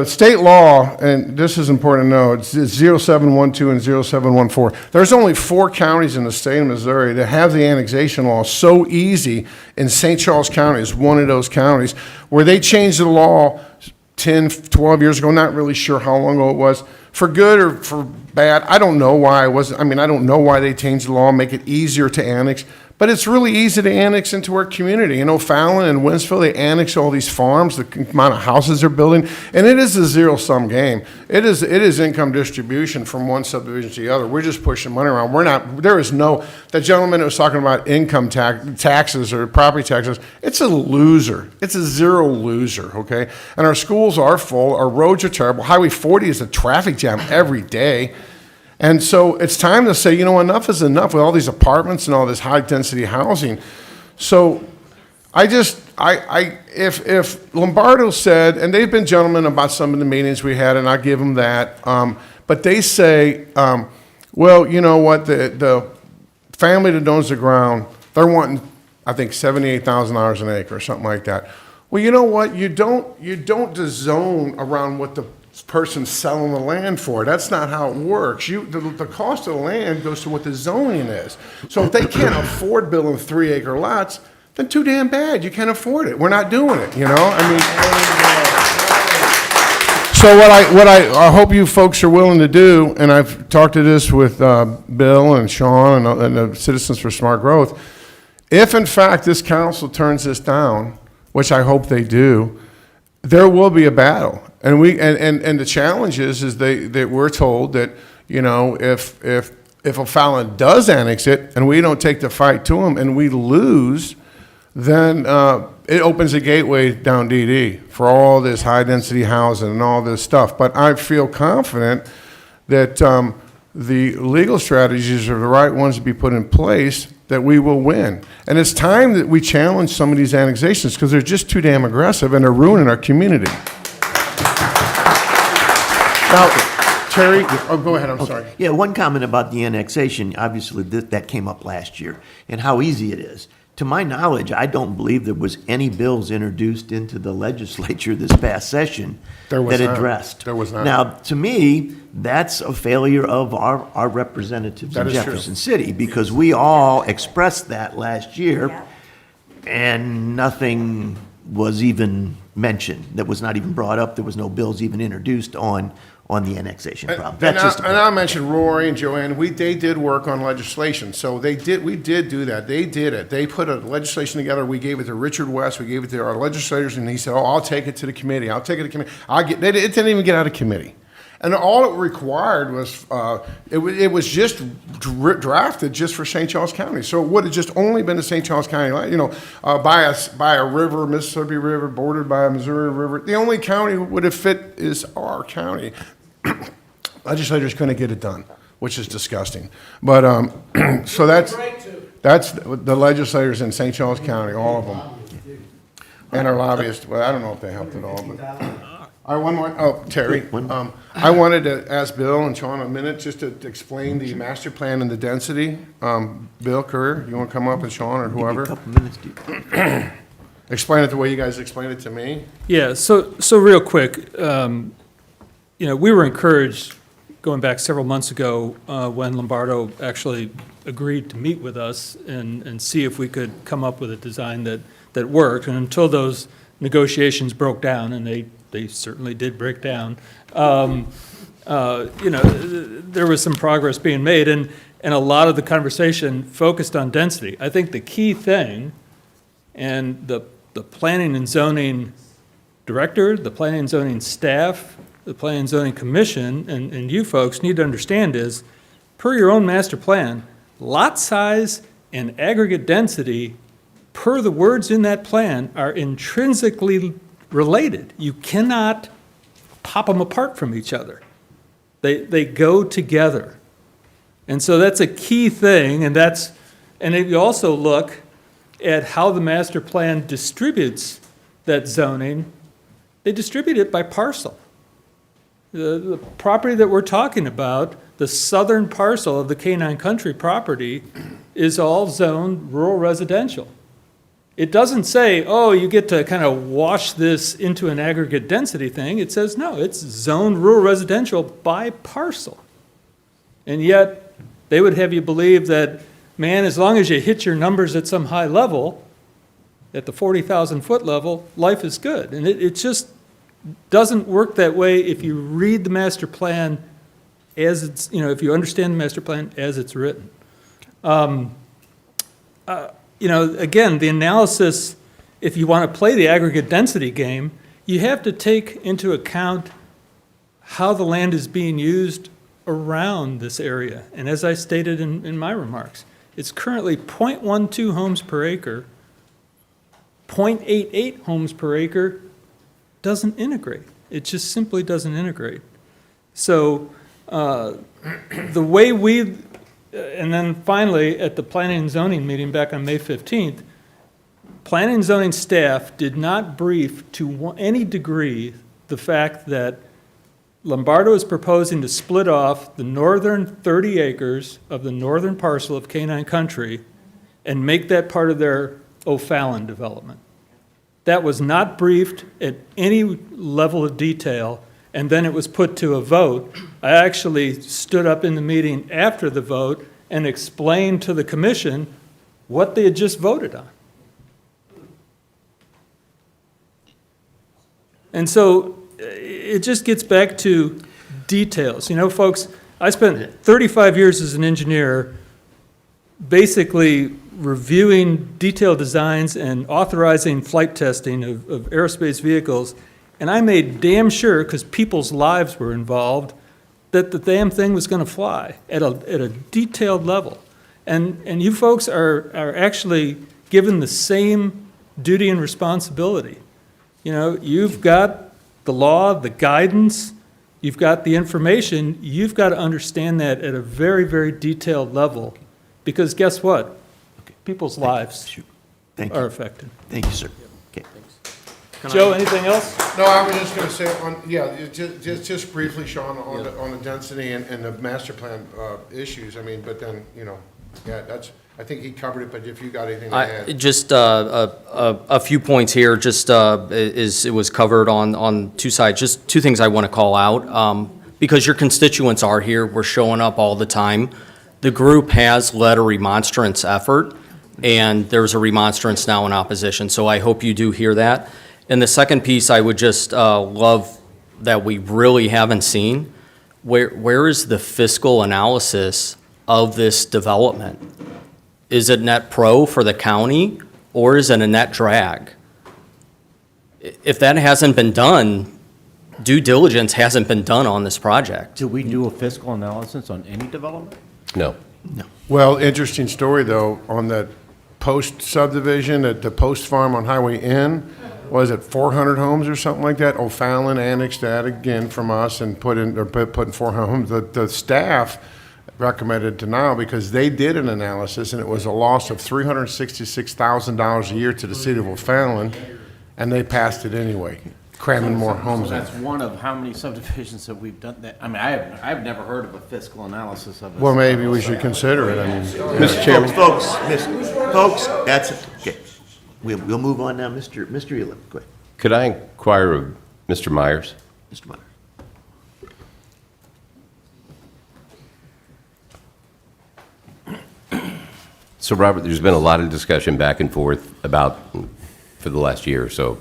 state law, and this is important to know, it's 0712 and 0714. There's only 4 counties in the state of Missouri that have the annexation law so easy, and St. Charles County is one of those counties where they changed the law 10, 12 years ago, not really sure how long ago it was, for good or for bad. I don't know why I don't know why they changed the law, make it easier to annex. But it's really easy to annex into our community. You know, Fallon and Winsville, they annex all these farms, the amount of houses they're building, and it is a zero-sum game. It is income distribution from one subdivision to the other. We're just pushing money around. The gentleman that was talking about income taxes or property taxes, it's a loser. It's a zero loser, okay? And our schools are full. Our roads are terrible. Highway 40 is a traffic jam every day. And so it's time to say, you know, enough is enough with all these apartments and all this high-density housing. So if Lombardo said, and they've been gentlemen about some of the meetings we had, and I give them that, but they say, well, you know what, the family that owns the ground, they're wanting, I think, $78,000 an acre or something like that. Well, you know what, you don't zone around what the person selling the land for. That's not how it works. The cost of the land goes to what the zoning is. So if they can't afford building 3-acre lots, then too damn bad. You can't afford it. We're not doing it, you know? I mean, so what I hope you folks are willing to do, and I've talked to this with Bill and Sean and the Citizens for Smart Growth, if in fact this council turns this down, which I hope they do, there will be a battle. And the challenge is that we're told that, you know, if O'Fallon does annex it and we don't take the fight to him and we lose, then it opens a gateway down DD for all this high-density housing and all this stuff. But I feel confident that the legal strategies are the right ones to be put in place, that we will win. And it's time that we challenge some of these annexations because they're just too damn aggressive and they're ruining our community. Now, Terry, go ahead, I'm sorry. Yeah, one comment about the annexation, obviously that came up last year, and how easy it is. To my knowledge, I don't believe there was any bills introduced into the legislature this past session that addressed. There was not. Now, to me, that's a failure of our representatives in Jefferson City, because we all expressed that last year, and nothing was even mentioned. That was not even brought up. There was no bills even introduced on the annexation problem. And I mentioned Rory and Joanne. They did work on legislation, so we did do that. They did it. They put a legislation together. We gave it to Richard West. We gave it to our legislators, and he said, "Oh, I'll take it to the committee. I'll take it to committee." It didn't even get out of committee, and all it required was it was just drafted just for St. Charles County. So it would have just only been the St. Charles County, you know, by a river, Mississippi River, bordered by a Missouri River. The only county would have fit is our county. Legislators couldn't get it done. which is disgusting. But, so that's the legislators in St. Charles County, all of them. And our lobbyists, well, I don't know if they helped at all, but. One more, Terry. I wanted to ask Bill and Sean a minute just to explain the master plan and the density. Bill Kerr, you want to come up, and Sean or whoever? Explain it the way you guys explained it to me. Yeah, so real quick, we were encouraged going back several months ago when Lombardo actually agreed to meet with us and see if we could come up with a design that worked. And until those negotiations broke down, and they certainly did break down, there was some progress being made, and a lot of the conversation focused on density. I think the key thing, and the planning and zoning director, the planning and zoning staff, the planning and zoning commission, and you folks need to understand is, per your own master plan, lot size and aggregate density, per the words in that plan, are intrinsically related. You cannot pop them apart from each other. They go together. And so that's a key thing, and if you also look at how the master plan distributes that zoning, they distribute it by parcel. The property that we're talking about, the southern parcel of the K9 Country property, is all zoned rural residential. It doesn't say, oh, you get to kind of wash this into an aggregate density thing. It says, no, it's zoned rural residential by parcel. And yet, they would have you believe that, man, as long as you hit your numbers at some high level, at the 40,000-foot level, life is good. And it just doesn't work that way if you read the master plan as it's, if you understand the master plan as it's written. Again, the analysis, if you want to play the aggregate density game, you have to take into account how the land is being used around this area. And as I stated in my remarks, it's currently 0.12 homes per acre. 0.88 homes per acre doesn't integrate. It just simply doesn't integrate. So the way and then finally, at the Planning and Zoning meeting back on May 15th, Planning and Zoning staff did not brief to any degree the fact that Lombardo is proposing to split off the northern 30 acres of the northern parcel of K9 Country and make that part of their O'Fallon development. That was not briefed at any level of detail, and then it was put to a vote. I actually stood up in the meeting after the vote and explained to the commission what they had just voted on. And so it just gets back to details. Folks, I spent 35 years as an engineer basically reviewing detailed designs and authorizing flight testing of aerospace vehicles, and I made damn sure, because people's lives were involved, that the damn thing was going to fly at a detailed level. And you folks are actually given the same duty and responsibility. You've got the law, the guidance, you've got the information, you've got to understand that at a very, very detailed level, because guess what? People's lives are affected. Thank you, sir. Okay. Joe, anything else? No, I was just going to say, just briefly, Sean, on the density and the master plan issues. But then, I think he covered it, but if you got anything to add. Just a few points here, it was covered on two sides. Just two things I want to call out. Because your constituents are here, we're showing up all the time. The group has led a remonstrance effort, and there's a remonstrance now in opposition, so I hope you do hear that. And the second piece I would just love that we really haven't seen, where is the fiscal analysis of this development? Is it net pro for the county, or is it a net drag? If that hasn't been done, due diligence hasn't been done on this project. Do we do a fiscal analysis on any development? No. Well, interesting story, though, on that post subdivision at the Post Farm on Highway N. Was it 400 homes or something like that? O'Fallon annexed that again from us and put in 400 homes. The staff recommended denial because they did an analysis and it was a loss of $366,000 a year to the city of O'Fallon, and they passed it anyway, cramming more homes in. That's one of how many subdivisions that we've done that, I mean, I've never heard of a fiscal analysis of it. Well, maybe we should consider it, I mean. Mr. Chairman. Folks, that's it. Okay. We'll move on now. Mr. Elam, go ahead. Could I inquire of Mr. Myers? Mr. Meyer. So, Robert, there's been a lot of discussion back and forth about, for the last year or so,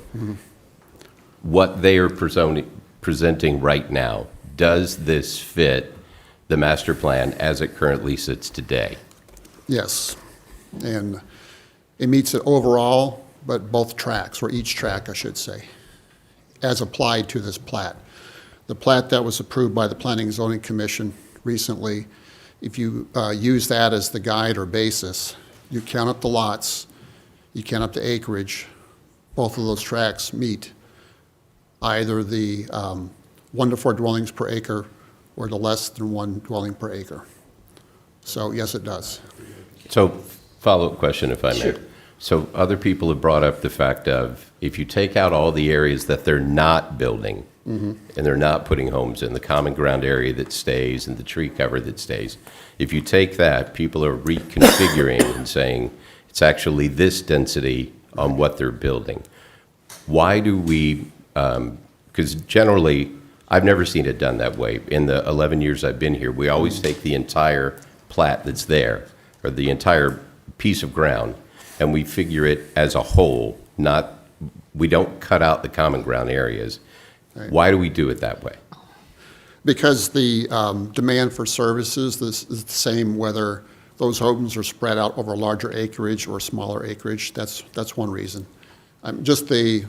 what they are presenting right now. Does this fit the master plan as it currently sits today? Yes, and it meets it overall, but both tracks, or each track, I should say, as applied to this plat. The plat that was approved by the Planning and Zoning Commission recently, if you use that as the guide or basis, you count up the lots, you count up the acreage, both of those tracks meet either the 1 to 4 dwellings per acre or the less than 1 dwelling per acre. So yes, it does. So, follow-up question, if I may. Sure. So, other people have brought up the fact of, if you take out all the areas that they're not building, and they're not putting homes in, the common ground area that stays and the tree cover that stays, if you take that, people are reconfiguring and saying, it's actually this density on what they're building. Why do we, because generally, I've never seen it done that way. In the 11 years I've been here, we always take the entire plat that's there, or the entire piece of ground, and we figure it as a whole, not, we don't cut out the common ground areas. Right. Why do we do it that way? Because the demand for services is the same whether those homes are spread out over larger acreage or smaller acreage. That's one reason. Just the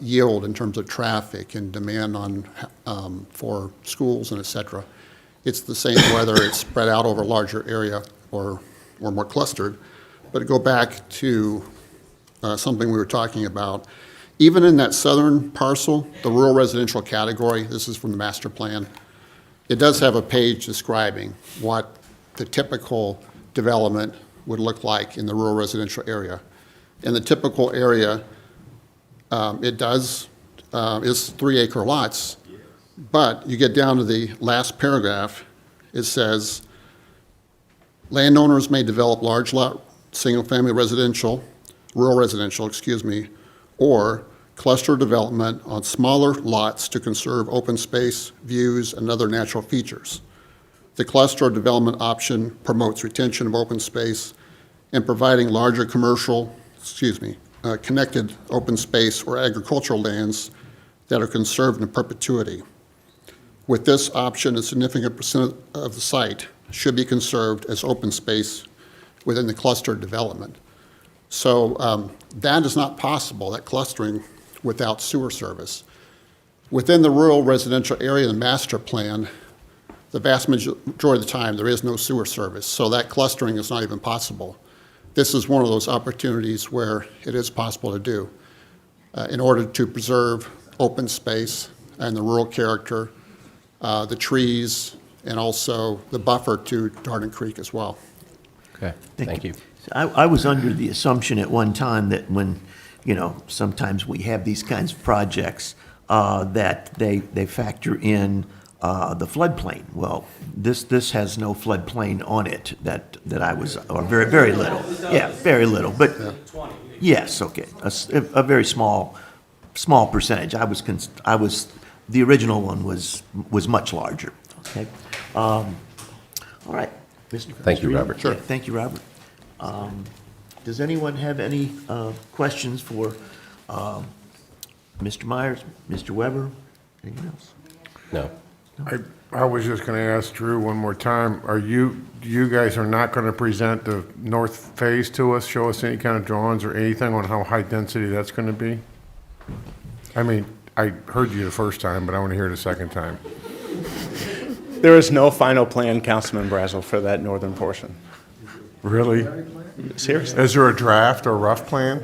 yield in terms of traffic and demand on for schools and et cetera. It's the same whether it's spread out over a larger area or more clustered. But to go back to something we were talking about, even in that southern parcel, the rural residential category, this is from the master plan, it does have a page describing what the typical development would look like in the rural residential area. In the typical area, it does, is 3 acre lots, but you get down to the last paragraph, it says, landowners may develop large lot, single-family residential, rural residential, excuse me, or cluster development on smaller lots to conserve open space, views, and other natural features. The cluster development option promotes retention of open space and providing larger commercial, connected open space or agricultural lands that are conserved in perpetuity. With this option, a significant percent of the site should be conserved as open space within the cluster development. So that is not possible, that clustering, without sewer service. Within the rural residential area in the master plan, the vast majority of the time, there is no sewer service, so that clustering is not even possible. This is one of those opportunities where it is possible to do in order to preserve open space and the rural character, the trees, and also the buffer to Darden Creek as well. Okay, thank you. I was under the assumption at one time that when, sometimes we have these kinds of projects, that they factor in the floodplain. Well, this has no floodplain on it that I was, or very, very little. Yeah, very little, but, yes, okay, a very small percentage. The original one was much larger, okay? All right. Thank you, Robert. Sure. Thank you, Robert. Does anyone have any questions for Mr. Myers, Mr. Weber, anyone else? No. I was just going to ask Drew one more time, you guys are not going to present the north face to us, show us any kind of drawings or anything on how high density that's going to be? I mean, I heard you the first time, but I want to hear it a second time. There is no final plan, Councilman Brazel, for that northern portion. Really? Seriously. Is there a draft or rough plan?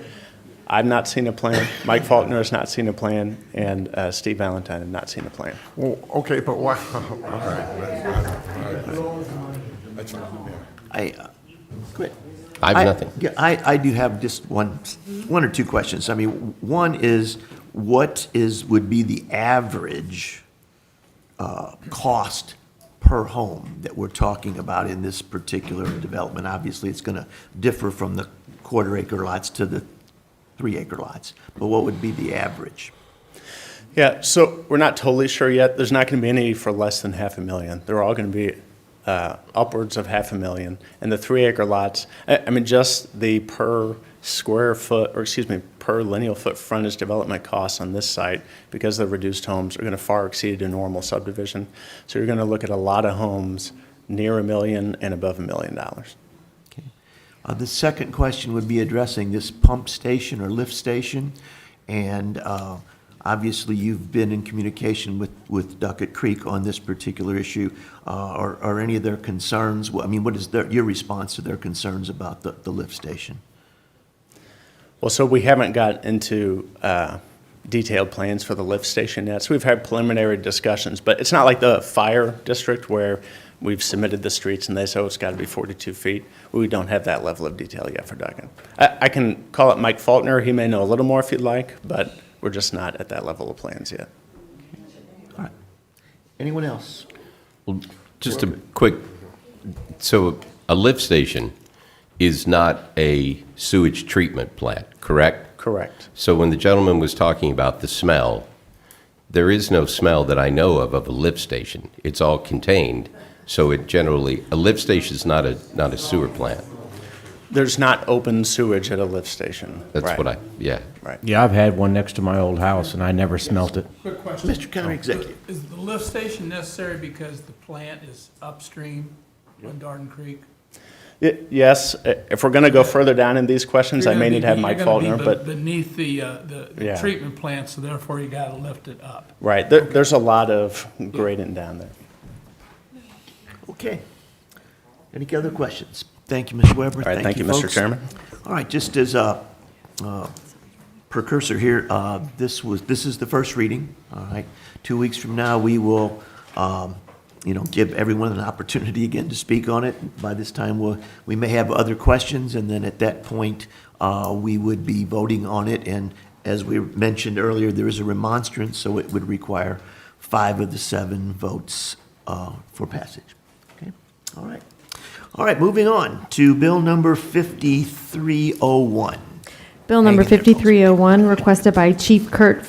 I've not seen a plan. Mike Faulkner has not seen a plan, and Steve Valentine has not seen a plan. Well, okay, but why? All right. Great. I have nothing. Yeah, I do have just one or two questions. I mean, one is, would be the average cost per home that we're talking about in this particular development? Obviously, it's going to differ from the quarter-acre lots to the 3-acre lots, but what would be the average? Yeah, so we're not totally sure yet. There's not going to be any for less than $500,000. They're all going to be upwards of $500,000. And the 3-acre lots, I mean, just the per square foot, or excuse me, per lineal foot frontage development costs on this site, because of the reduced homes, are going to far exceed a normal subdivision. So you're going to look at a lot of homes near $1 million and above $1 million. Okay. The second question would be addressing this pump station or lift station. And obviously, you've been in communication with Duckett Creek on this particular issue. Are any of their concerns, I mean, what is your response to their concerns about the lift station? Well, so we haven't got into detailed plans for the lift station yet. So we've had preliminary discussions, but it's not like the fire district where we've submitted the streets and they say, oh, it's got to be 42 feet. We don't have that level of detail yet for Duckett. I can call it Mike Faulkner. He may know a little more if you'd like, but we're just not at that level of plans yet. All right. Anyone else? Well, just a quick, so a lift station is not a sewage treatment plant, correct? Correct. So when the gentleman was talking about the smell, there is no smell that I know of a lift station. It's all contained. So it generally, a lift station is not a sewer plant. There's not open sewage at a lift station. That's Right. what yeah. Right. Yeah, I've had one next to my old house, and I never smelt it. Quick question. Mr. County Executive. Is the lift station necessary because the plant is upstream on Darden Creek? Yes, if we're going to go further down in these questions, I You're may gonna need be- to have Mike you're gonna be Faulkner, but. beneath the Yeah. treatment plant, so therefore you got to lift it up. Right, there's a lot of gradient down there. Okay. Any other questions? Thank you, Mr. Weber. All right, thank you, Mr. folks. Chairman. All right, just as a precursor here, this is the first reading. All right, 2 weeks from now, we will, give everyone an opportunity again to speak on it. By this time, we may have other questions, and then at that point, we would be voting on it. And as we mentioned earlier, there is a remonstrance, so it would require 5 of the 7 votes for passage. Okay, all right. All right, moving on to bill number 5301. Bill number 5301, requested by Chief Kurt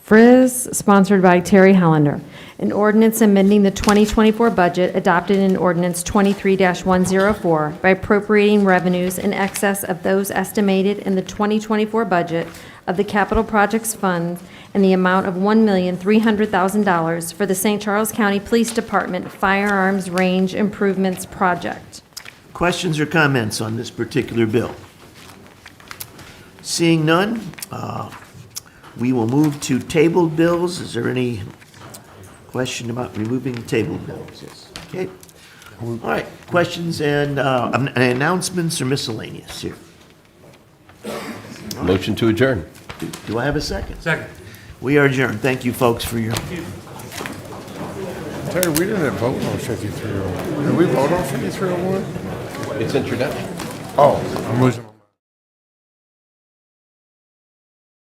Frizz, sponsored by Terry Hollander. An ordinance amending the 2024 budget adopted in ordinance 23-104 by appropriating revenues in excess of those estimated in the 2024 budget of the Capital Projects Fund in the amount of $1,300,000 for the St. Charles County Police Department Firearms Range Improvements Project. Questions or comments on this particular bill? Seeing none, we will move to tabled bills. Is there any question about removing tabled bills? Yes. Okay. All right. Questions and announcements or miscellaneous here? Motion to adjourn. Do I have a second? Second. We are adjourned. Thank you, folks, for your... Terry, we didn't vote on 5301. Did we vote on 5301? It's introduction. Oh, I'm losing my mind.